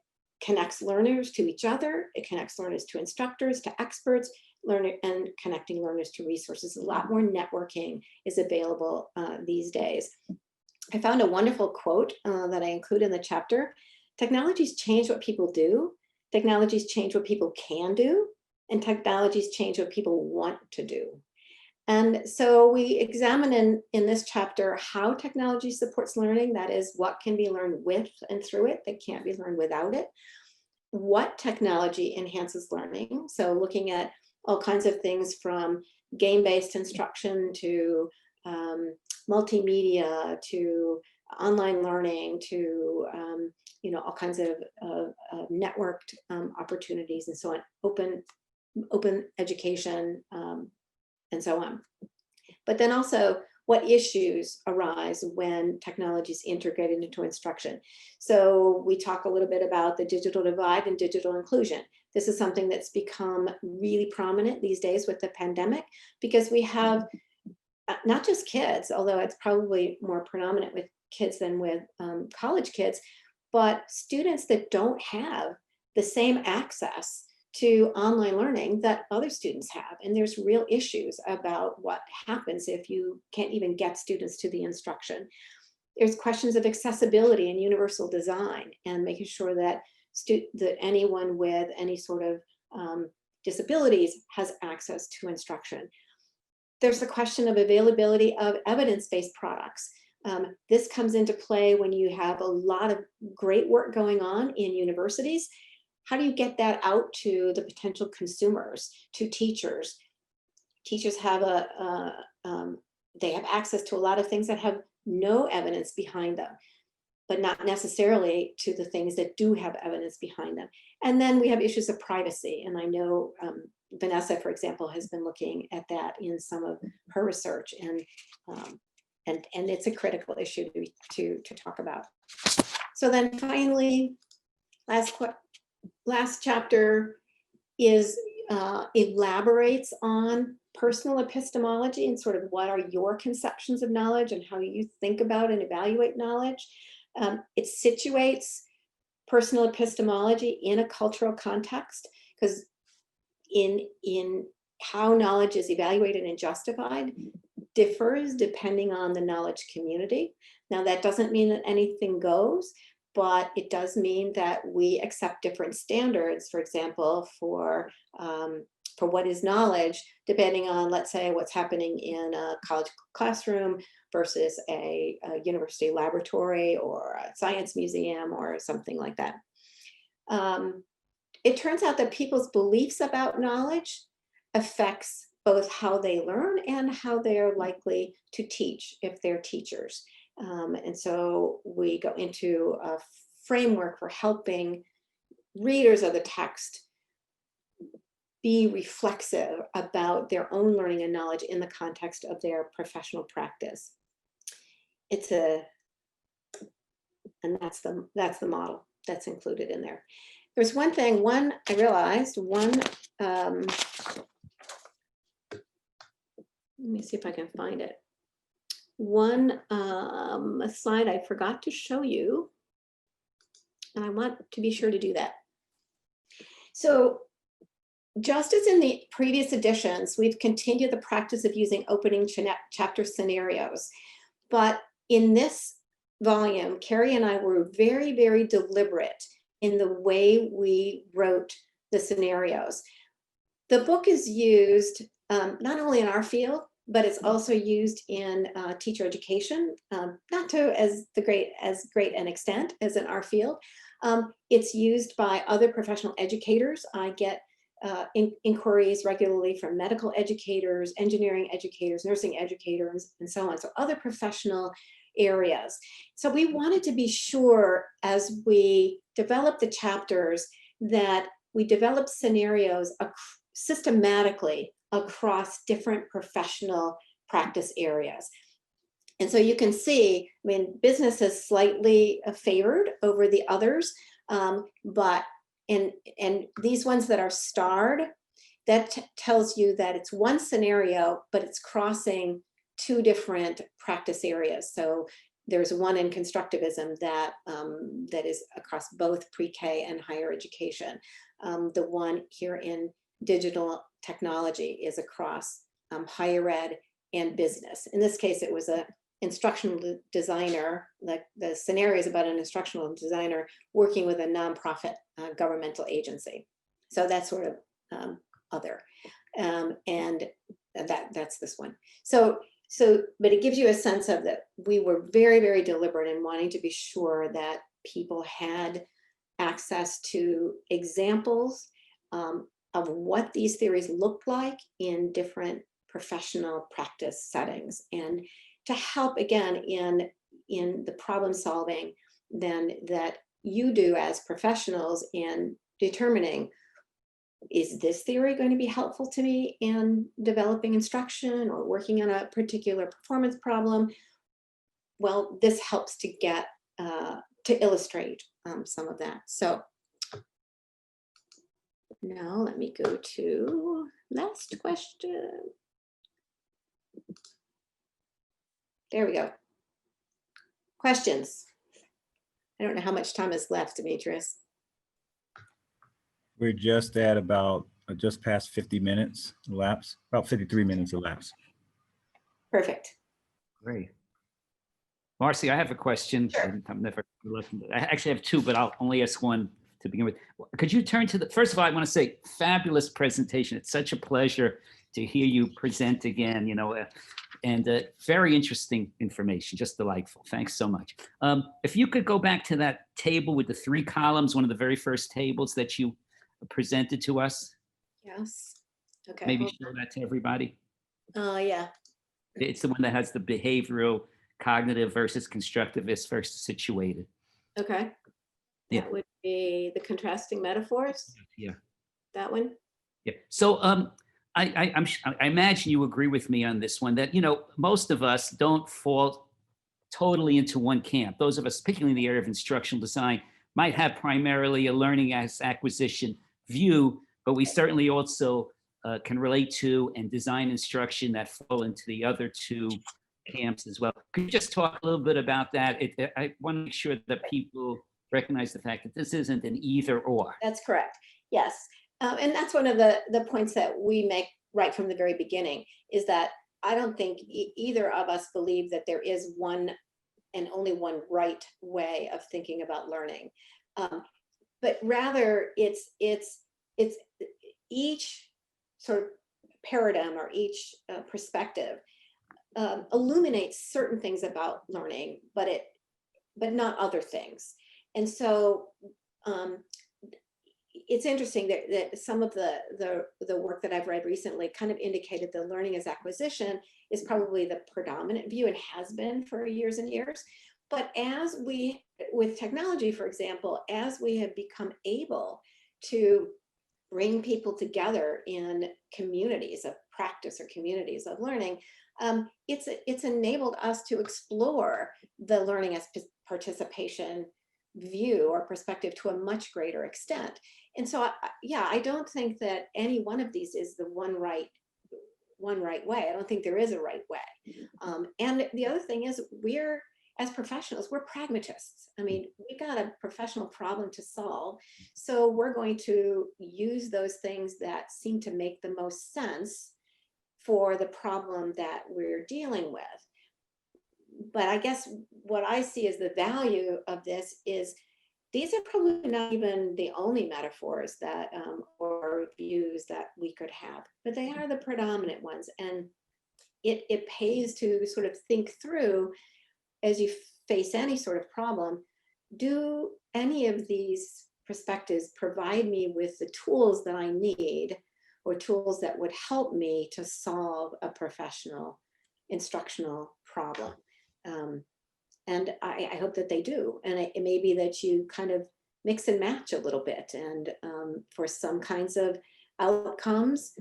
connects learners to each other, it connects learners to instructors, to experts, and connecting learners to resources. A lot more networking is available these days. I found a wonderful quote that I include in the chapter. Technologies change what people do, technologies change what people can do, and technologies change what people want to do. And so we examine in this chapter how technology supports learning, that is, what can be learned with and through it that can't be learned without it. What technology enhances learning, so looking at all kinds of things from game-based instruction to multimedia to online learning to all kinds of networked opportunities and so on, open education and so on. But then also what issues arise when technology is integrated into instruction. So we talk a little bit about the digital divide and digital inclusion. This is something that's become really prominent these days with the pandemic, because we have not just kids, although it's probably more predominant with kids than with college kids, but students that don't have the same access to online learning that other students have. And there's real issues about what happens if you can't even get students to the instruction. There's questions of accessibility and universal design and making sure that anyone with any sort of disabilities has access to instruction. There's the question of availability of evidence-based products. This comes into play when you have a lot of great work going on in universities. How do you get that out to the potential consumers, to teachers? Teachers have they have access to a lot of things that have no evidence behind them, but not necessarily to the things that do have evidence behind them. And then we have issues of privacy. And I know Vanessa, for example, has been looking at that in some of her research, and it's a critical issue to talk about. So then finally, last chapter is elaborates on personal epistemology and sort of what are your conceptions of knowledge and how you think about and evaluate knowledge. It situates personal epistemology in a cultural context, because in how knowledge is evaluated and justified differs depending on the knowledge community. Now, that doesn't mean that anything goes, but it does mean that we accept different standards, for example, for what is knowledge, depending on, let's say, what's happening in a college classroom versus a university laboratory or a science museum or something like that. It turns out that people's beliefs about knowledge affects both how they learn and how they're likely to teach if they're teachers. And so we go into a framework for helping readers of the text be reflexive about their own learning and knowledge in the context of their professional practice. And that's the model that's included in there. There's one thing, I realized, let me see if I can find it. One slide I forgot to show you, and I want to be sure to do that. So just as in the previous editions, we've continued the practice of using opening chapter scenarios. But in this volume, Carrie and I were very, very deliberate in the way we wrote the scenarios. The book is used not only in our field, but it's also used in teacher education, not to as great an extent as in our field. It's used by other professional educators. I get inquiries regularly from medical educators, engineering educators, nursing educators, and so on. So other professional areas. So we wanted to be sure as we develop the chapters that we develop scenarios systematically across different professional practice areas. And so you can see, I mean, business is slightly favored over the others, but and these ones that are starred, that tells you that it's one scenario, but it's crossing two different practice areas. So there's one in constructivism that is across both pre-K and higher education. The one here in digital technology is across higher ed and business. In this case, it was a instructional designer. Like the scenario is about an instructional designer working with a nonprofit governmental agency. So that's sort of other, and that's this one. So, but it gives you a sense of that we were very, very deliberate in wanting to be sure that people had access to examples of what these theories look like in different professional practice settings, and to help again in the problem solving then that you do as professionals in determining, is this theory going to be helpful to me in developing instruction or working on a particular performance problem? Well, this helps to get to illustrate some of that. So now let me go to last question. There we go. Questions? I don't know how much time is left, Demetrius. We're just at about just past 50 minutes elapsed, about 53 minutes elapsed. Perfect. Great. Marcy, I have a question. Sure. I'm never reluctant. I actually have two, but I'll only ask one to begin with. Could you turn to the, first of all, I want to say fabulous presentation. It's such a pleasure to hear you present again, you know, and very interesting information, just delightful. Thanks so much. If you could go back to that table with the 3 columns, one of the very first tables that you presented to us. Yes. Okay. Maybe show that to everybody. Yeah. It's the one that has the behavioral, cognitive versus constructivist versus situated. Okay. Yeah. That would be the contrasting metaphors. Yeah. That one. Yeah. So I imagine you agree with me on this one, that, you know, most of us don't fall totally into one camp. Those of us, particularly in the area of instructional design, might have primarily a learning as acquisition view, but we certainly also can relate to and design instruction that fall into the other 2 camps as well. Could you just talk a little bit about that? I want to make sure that people recognize the fact that this isn't an either or. That's correct. Yes. And that's one of the points that we make right from the very beginning, is that I don't think either of us believe that there is one and only one right way of thinking about learning. But rather it's each sort of paradigm or each perspective illuminates certain things about learning, but not other things. And so it's interesting that some of the work that I've read recently kind of indicated that learning as acquisition is probably the predominant view and has been for years and years. But as we, with technology, for example, as we have become able to bring people together in communities of practice or communities of learning, it's enabled us to explore the learning as participation view or perspective to a much greater extent. And so, yeah, I don't think that any one of these is the one right way. I don't think there is a right way. And the other thing is, we're, as professionals, we're pragmatists. I mean, we've got a professional problem to solve. So we're going to use those things that seem to make the most sense for the problem that we're dealing with. But I guess what I see as the value of this is these are probably not even the only metaphors that or views that we could have, but they are the predominant ones. And it pays to sort of think through, as you face any sort of problem, do any of these perspectives provide me with the tools that I need, or tools that would help me to solve a professional instructional problem? And I hope that they do. And it may be that you kind of mix and match a little bit. And for some kinds of outcomes,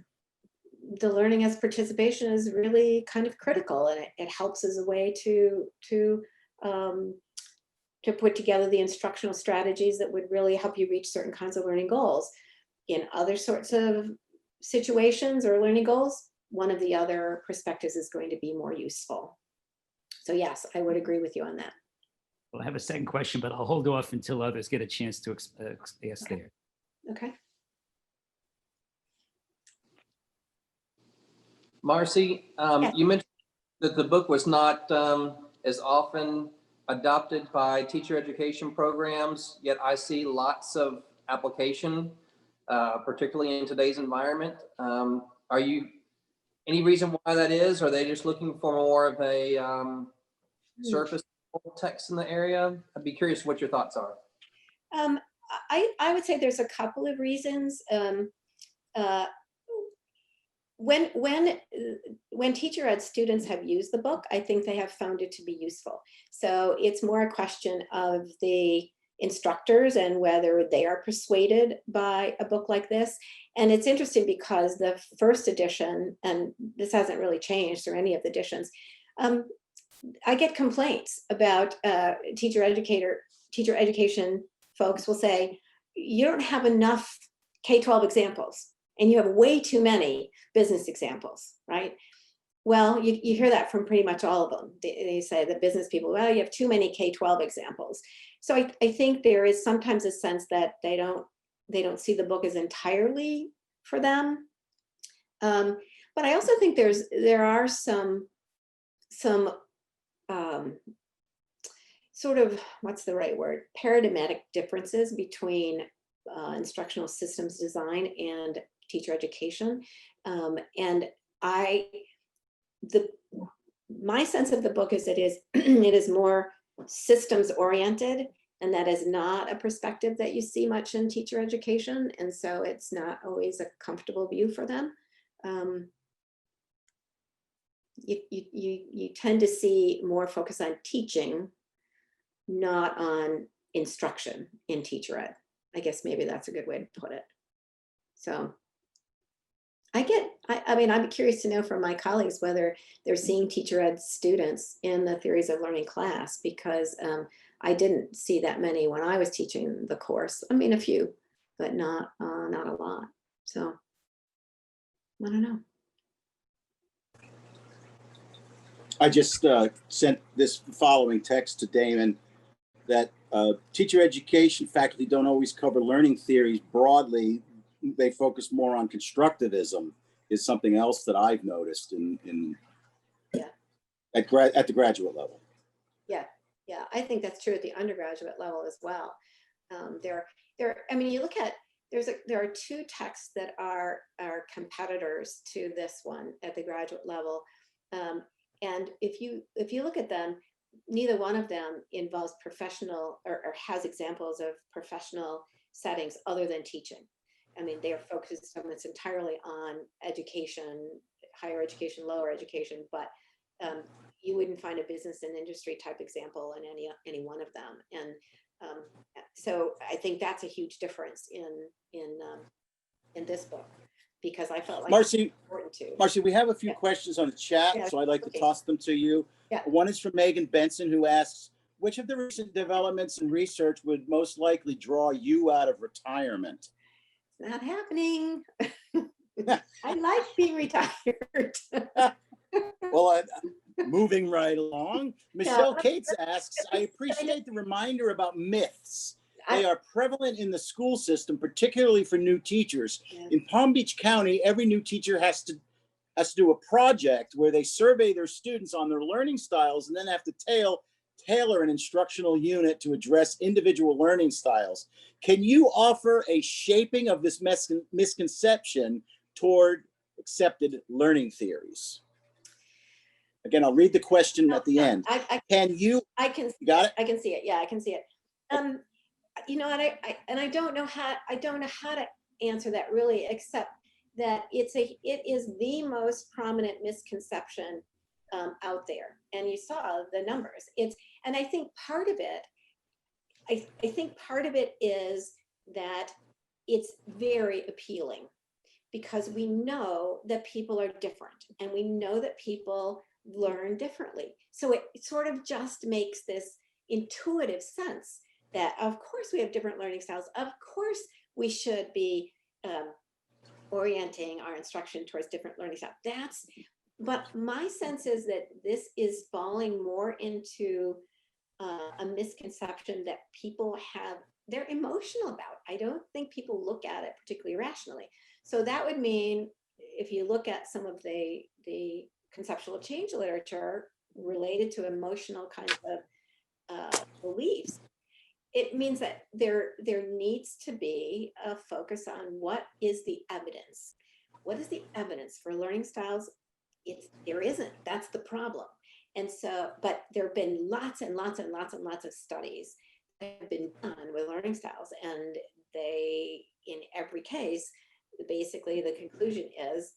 the learning as participation is really kind of critical, and it helps as a way to put together the instructional strategies that would really help you reach certain kinds of learning goals. In other sorts of situations or learning goals, one of the other perspectives is going to be more useful. So yes, I would agree with you on that. Well, I have a second question, but I'll hold off until others get a chance to ask there. Okay. Marcy, Yes. you mentioned that the book was not as often adopted by teacher education programs, yet I see lots of application, particularly in today's environment. Are you, any reason why that is? Are they just looking for more of a surface text in the area? I'd be curious what your thoughts are. I would say there's a couple of reasons. When teacher ed students have used the book, I think they have found it to be useful. So it's more a question of the instructors and whether they are persuaded by a book like this. And it's interesting because the first edition, and this hasn't really changed through any of the editions, I get complaints about teacher education folks will say, you don't have enough K-12 examples, and you have way too many business examples, right? Well, you hear that from pretty much all of them. They say, the business people, well, you have too many K-12 examples. So I think there is sometimes a sense that they don't see the book as entirely for them. But I also think there are some sort of, what's the right word, paradigmatic differences between instructional systems design and teacher education. And my sense of the book is it is more systems oriented, and that is not a perspective that you see much in teacher education. And so it's not always a comfortable view for them. You tend to see more focus on teaching, not on instruction in teacher ed. I guess maybe that's a good way to put it. So I mean, I'm curious to know from my colleagues whether they're seeing teacher ed students in the theories of learning class, because I didn't see that many when I was teaching the course. I mean, a few, but not a lot. So I don't know. I just sent this following text to Damon that teacher education faculty don't always cover learning theories broadly. They focus more on constructivism, is something else that I've noticed at the graduate level. Yeah. I think that's true at the undergraduate level as well. I mean, you look at, there are two texts that are competitors to this one at the graduate level. And if you look at them, neither one of them involves professional or has examples of professional settings other than teaching. I mean, they are focused almost entirely on education, higher education, lower education, but you wouldn't find a business and industry type example in any one of them. And so I think that's a huge difference in this book, because I felt like Marcy, it's important to. Marcy, we have a few Yeah. questions on the chat, Yeah, so I'd like okay. to toss them to you. Yeah. One is from Megan Benson, who asks, which of the recent developments in research would most likely draw you out of retirement? It's not happening. I like being retired. Well, moving right along, Michelle Cates asks, I appreciate the reminder about myths. They are prevalent in the school system, particularly for new teachers. Yeah. In Palm Beach County, every new teacher has to do a project where they survey their students on their learning styles and then have to tailor an instructional unit to address individual learning styles. Can you offer a shaping of this misconception toward accepted learning theories? Again, I'll read the question at the end. I can you got it? I can see it. Yeah, I can see it. You know, and I don't know how to answer that really, except that it is the most prominent misconception out there, and you saw the numbers. And I think part of it, I think part of it is that it's very appealing, because we know that people are different, and we know that people learn differently. So it sort of just makes this intuitive sense that of course we have different learning styles. Of course we should be orienting our instruction towards different learning styles. But my sense is that this is falling more into a misconception that people they're emotional about. I don't think people look at it particularly rationally. So that would mean, if you look at some of the conceptual change literature related to emotional kinds of beliefs, it means that there needs to be a focus on what is the evidence. What is the evidence for learning styles? There isn't. That's the problem. And so, but there have been lots and lots and lots and lots of studies that have been done with learning styles, and they, in every case, basically the conclusion is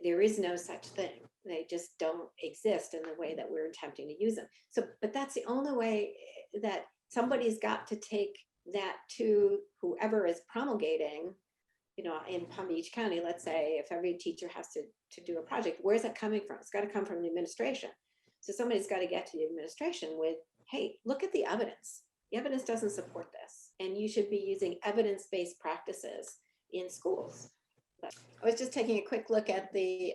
there is no such thing. They just don't exist in the way that we're attempting to use them. So, but that's the only way that somebody's got to take that to whoever is promulgating. You know, in Palm Beach County, let's say, if every teacher has to do a project, where's that coming from? It's got to come from the administration. So somebody's got to get to the administration with, hey, look at the evidence. The evidence doesn't support this, and you should be using evidence-based practices in schools. But I was just taking a quick look at the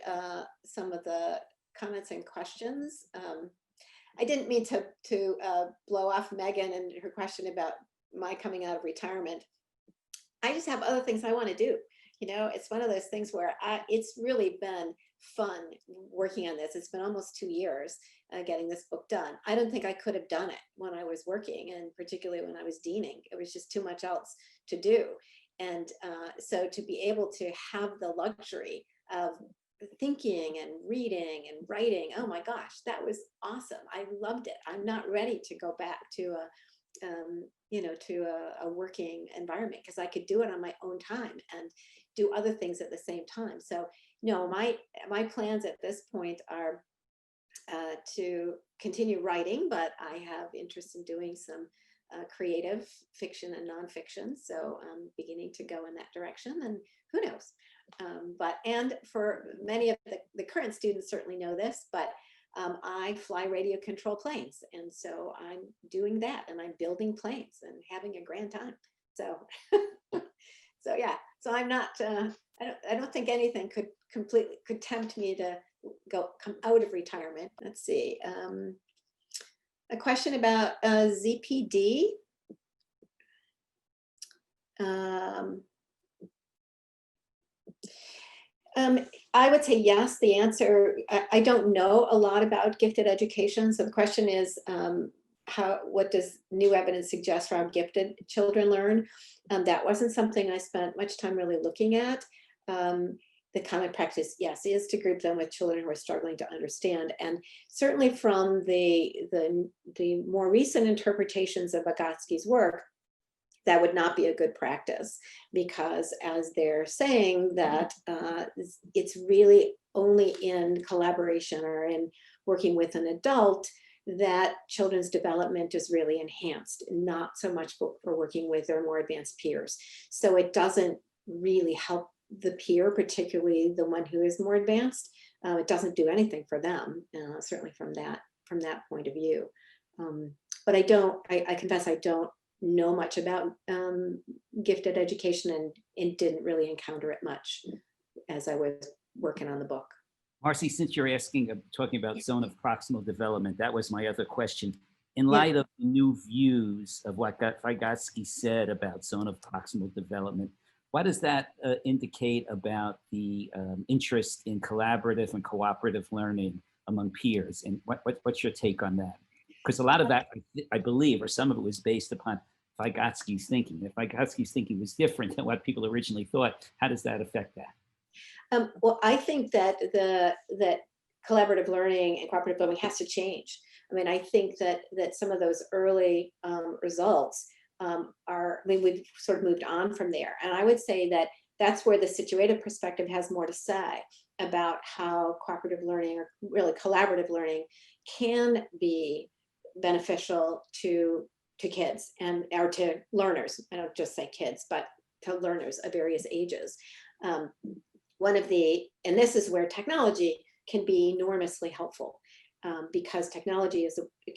some of the comments and questions. I didn't mean to blow off Megan and her question about my coming out of retirement. I just have other things I want to do. You know, it's one of those things where it's really been fun working on this. It's been almost 2 years getting this book done. I don't think I could have done it when I was working, and particularly when I was deaning. It was just too much else to do. And so to be able to have the luxury of thinking and reading and writing, oh my gosh, that was awesome. I loved it. I'm not ready to go back to a working environment, because I could do it on my own time and do other things at the same time. So no, my plans at this point are to continue writing, but I have interest in doing some creative fiction and nonfiction. So I'm beginning to go in that direction, and who knows? And for many of the current students certainly know this, but I fly radio control planes. And so I'm doing that, and I'm building planes and having a grand time. So, so yeah, so I'm not, I don't think anything could tempt me to come out of retirement. Let's see. A question about ZPD. I would say yes. The answer, I don't know a lot about gifted education. So the question is, what does new evidence suggest for how gifted children learn? That wasn't something I spent much time really looking at. The common practice, yes, is to group them with children who are struggling to understand. And certainly from the more recent interpretations of Vygotsky's work, that would not be a good practice, because as they're saying that it's really only in collaboration or in working with an adult that children's development is really enhanced, not so much for working with their more advanced peers. So it doesn't really help the peer, particularly the one who is more advanced. It doesn't do anything for them, certainly from that point of view. But I confess I don't know much about gifted education and didn't really encounter it much as I was working on the book. Marcy, since you're talking about zone of proximal development, that was my other question. In light of the new views of what Vygotsky said about zone of proximal development, what does that indicate about the interest in collaborative and cooperative learning among peers? And what's your take on that? Because a lot of that, I believe, or some of it was based upon Vygotsky's thinking. If Vygotsky's thinking was different than what people originally thought, how does that affect that? Well, I think that that collaborative learning and cooperative learning has to change. I mean, I think that some of those early results we've sort of moved on from there. And I would say that that's where the situative perspective has more to say about how cooperative learning, or really collaborative learning, can be beneficial to kids or to learners. I don't just say kids, but to learners of various ages. And this is where technology can be enormously helpful, because technology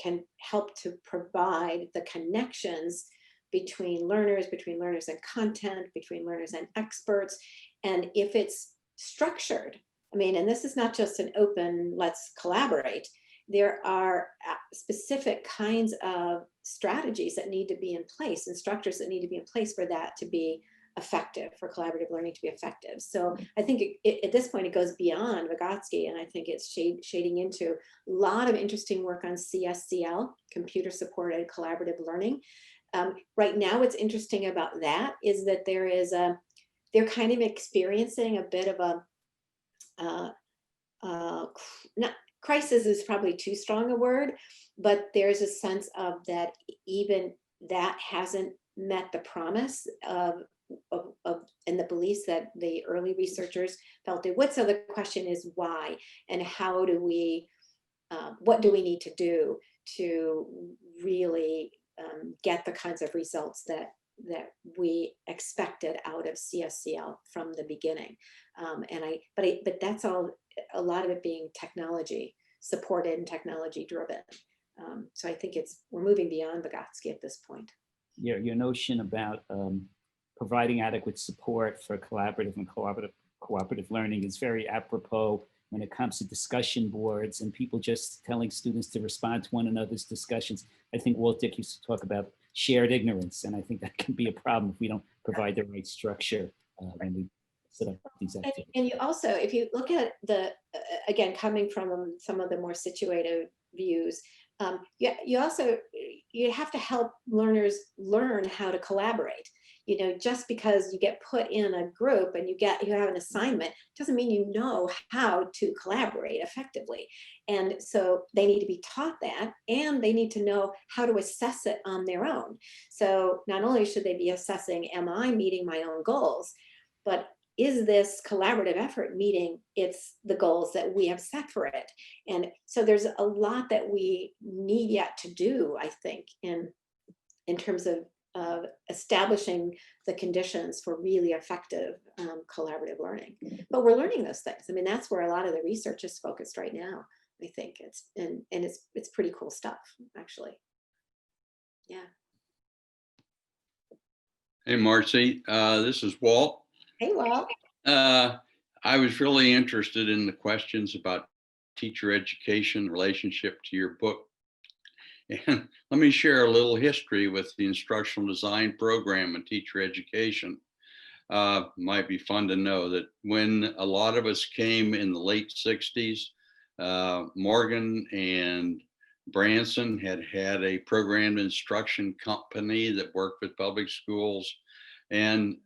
can help to provide the connections between learners and content, between learners and experts. And if it's structured, I mean, and this is not just an open, let's collaborate, there are specific kinds of strategies that need to be in place and structures that need to be in place for that to be effective, for collaborative learning to be effective. So I think at this point it goes beyond Vygotsky, and I think it's shading into a lot of interesting work on CSCL, computer supported collaborative learning. Right now, what's interesting about that is that they're kind of experiencing a bit of not crisis is probably too strong a word, but there's a sense of that even that hasn't met the promise of and the beliefs that the early researchers felt it would. So the question is why, and how do we, what do we need to do to really get the kinds of results that we expected out of CSCL from the beginning. But that's all, a lot of it being technology supported and technology driven. So I think we're moving beyond Vygotsky at this point. Your notion about providing adequate support for collaborative and cooperative learning is very apropos when it comes to discussion boards and people just telling students to respond to one another's discussions. I think Walt Dick used to talk about shared ignorance, and I think that can be a problem if we don't provide the right structure when we set up these activities. And you also, if you look at again, coming from some of the more situated views, you have to help learners learn how to collaborate. You know, just because you get put in a group and you have an assignment doesn't mean you know how to collaborate effectively. And so they need to be taught that, and they need to know how to assess it on their own. So not only should they be assessing, am I meeting my own goals, but is this collaborative effort meeting the goals that we have set for it? And so there's a lot that we need yet to do, I think, in terms of establishing the conditions for really effective collaborative learning. But we're learning those things. I mean, that's where a lot of the research is focused right now. I think it's pretty cool stuff, actually. Yeah. Hey, Marcy, this is Walt. Hey, Walt. I was really interested in the questions about teacher education relationship to your book. And let me share a little history with the instructional design program and teacher education. Might be fun to know that when a lot of us came in the late 60s, Morgan and Branson had a program instruction company that worked with public schools. And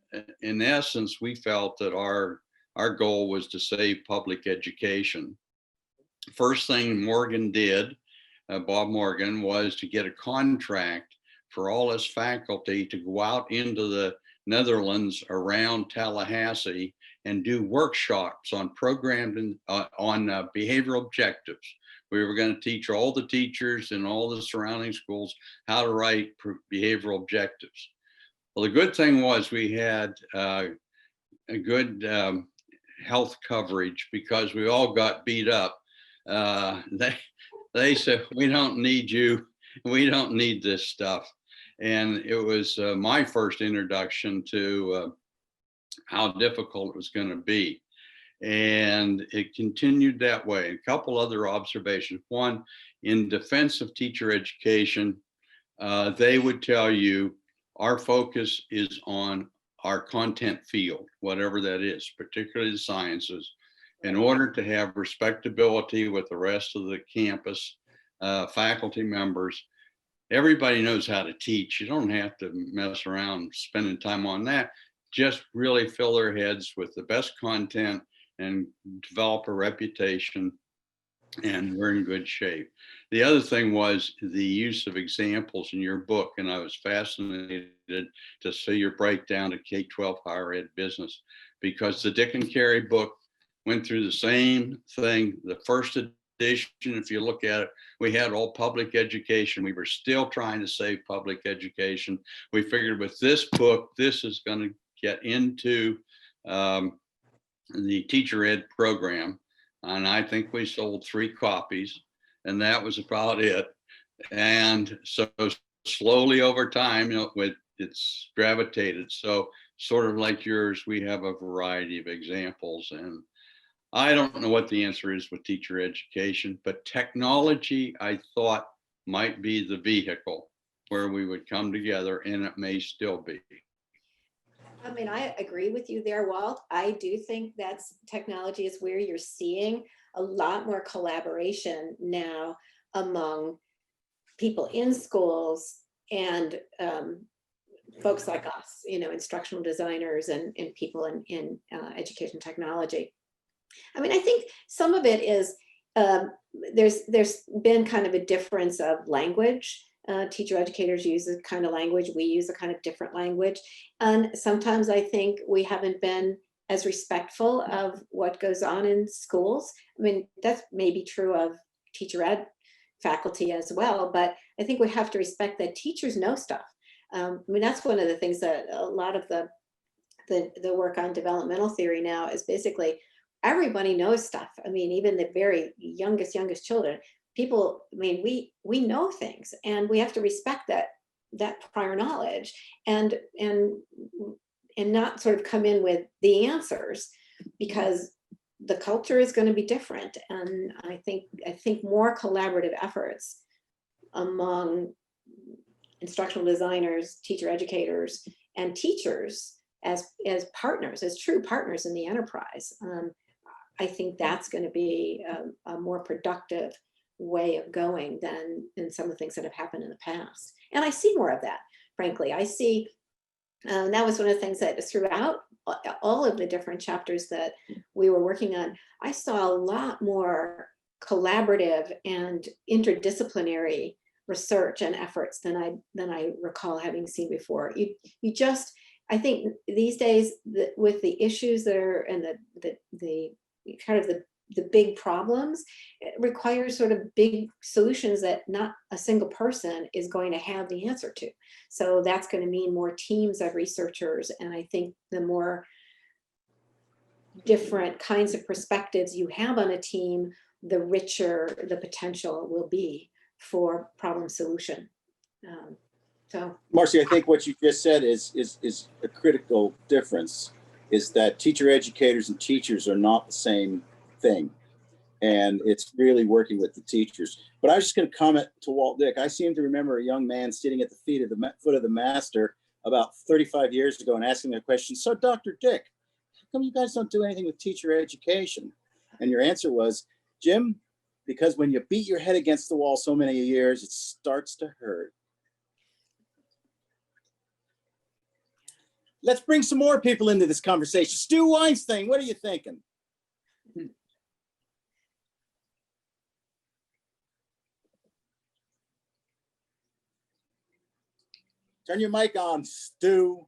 in essence, we felt that our goal was to save public education. First thing Morgan did, Bob Morgan, was to get a contract for all his faculty to go out into the Netherlands around Tallahassee and do workshops on programming, on behavioral objectives. We were going to teach all the teachers in all the surrounding schools how to write behavioral objectives. Well, the good thing was we had a good health coverage because we all got beat up. They said, we don't need you. We don't need this stuff. And it was my first introduction to how difficult it was going to be. And it continued that way. A couple other observations. One, in defense of teacher education, they would tell you our focus is on our content field, whatever that is, particularly the sciences, in order to have respectability with the rest of the campus, faculty members. Everybody knows how to teach. You don't have to mess around spending time on that. Just really fill their heads with the best content and develop a reputation, and we're in good shape. The other thing was the use of examples in your book, and I was fascinated to see your breakdown of K-12 higher ed business, because the Dick and Carey book went through the same thing. The first edition, if you look at it, we had all public education. We were still trying to save public education. We figured with this book, this is going to get into the teacher ed program. And I think we sold 3 copies, and that was about it. And so slowly over time, you know, it's gravitated. So sort of like yours, we have a variety of examples. And I don't know what the answer is with teacher education, but technology, I thought, might be the vehicle where we would come together, and it may still be. I mean, I agree with you there, Walt. I do think that's technology is where you're seeing a lot more collaboration now among people in schools and folks like us, you know, instructional designers and people in education technology. I mean, I think some of it is there's been kind of a difference of language. Teacher educators use a kind of language, we use a kind of different language. And sometimes I think we haven't been as respectful of what goes on in schools. I mean, that's maybe true of teacher ed faculty as well, but I think we have to respect that teachers know stuff. I mean, that's one of the things that a lot of the work on developmental theory now is basically everybody knows stuff. I mean, even the very youngest children, people, I mean, we know things, and we have to respect that prior knowledge and not sort of come in with the answers, because the culture is going to be different. And I think more collaborative efforts among instructional designers, teacher educators, and teachers as partners, as true partners in the enterprise. I think that's going to be a more productive way of going than some of the things that have happened in the past. And I see more of that, frankly. I see, that was one of the things that throughout all of the different chapters that we were working on, I saw a lot more collaborative and interdisciplinary research and efforts than I recall having seen before. You just, I think these days with the issues that are and the kind of the big problems, it requires sort of big solutions that not a single person is going to have the answer to. So that's going to mean more teams of researchers. And I think the more different kinds of perspectives you have on a team, the richer the potential will be for problem solution. So, Marcy, I think what you just said is a critical difference, is that teacher educators and teachers are not the same thing. And it's really working with the teachers. But I was just going to comment to Walt Dick. I seem to remember a young man sitting at the foot of the master about 35 years ago and asking the question, so Dr. Dick, how come you guys don't do anything with teacher education? And your answer was, Jim, because when you beat your head against the wall so many years, it starts to hurt. Let's bring some more people into this conversation. Stu Weinstein, what are you thinking? Turn your mic on, Stu.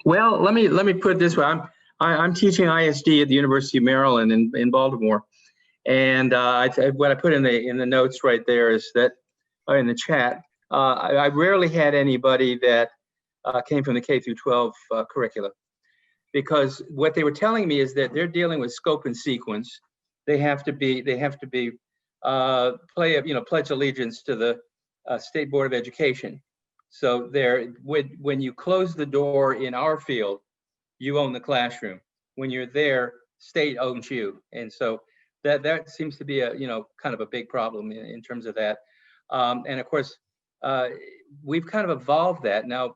Well, let me put it this way. I'm teaching ISD at the University of Maryland in Baltimore, and what I put in the notes right there is that in the chat, I rarely had anybody that came from the K through 12 curricula, because what they were telling me is that they're dealing with scope and sequence. They have to pledge allegiance to the State Board of Education. So when you close the door in our field, you own the classroom. When you're there, state owns you. And so that seems to be a, kind of a big problem in terms of that. And of course, we've kind of evolved that. Now,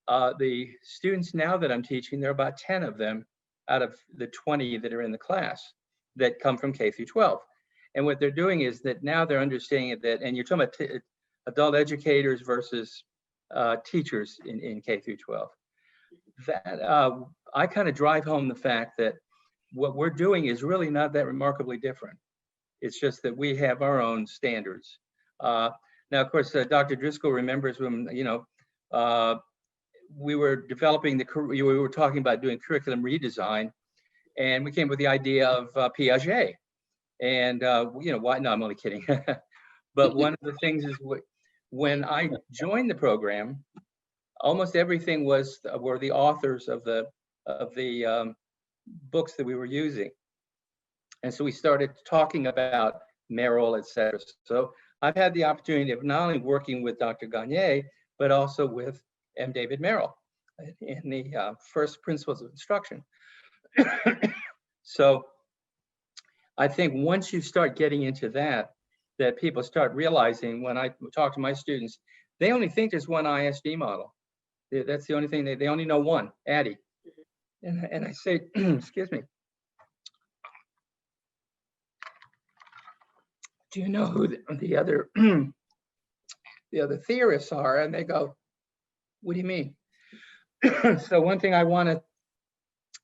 the students now that I'm teaching, there are about 10 of them out of the 20 that are in the class that come from K through 12. And what they're doing is that now they're understanding that, and you're talking about adult educators versus teachers in K through 12. That I kind of drive home the fact that what we're doing is really not that remarkably different. It's just that we have our own standards. Now, of course, Dr. Driscoll remembers when we were developing we were talking about doing curriculum redesign, and we came with the idea of Piaget. And why? No, I'm only kidding. But one of the things is when I joined the program, almost everything were the authors of the books that we were using, and so we started talking about Merrill, etc. So I've had the opportunity of not only working with Dr. Gagne, but also with M. David Merrill in the first principles of instruction. So I think once you start getting into that people start realizing, when I talk to my students, they only think there's one ISD model. That's the only thing, they only know one, ADDIE. And I say, excuse me, do you know who the other theorists are? And they go, what do you mean? So one thing I want to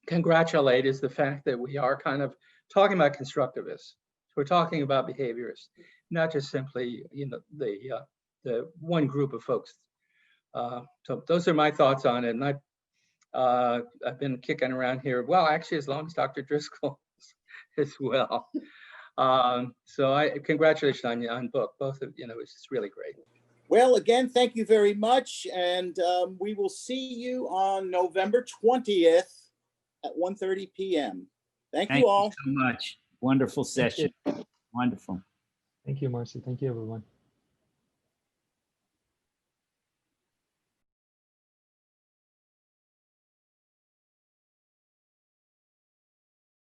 congratulate is the fact that we are kind of talking about constructivists. We're talking about behaviorists, not just simply, the one group of folks. So those are my thoughts on it. And I've been kicking around here. Well, actually, as long as Dr. Driscoll as well. So congratulations on book. Both of it's really great. Well, again, thank you very much. And we will see you on November 20th at 1:30 p.m. Thank you all. Thank you so much. Wonderful session. Wonderful. Thank you, Marcy. Thank you, everyone.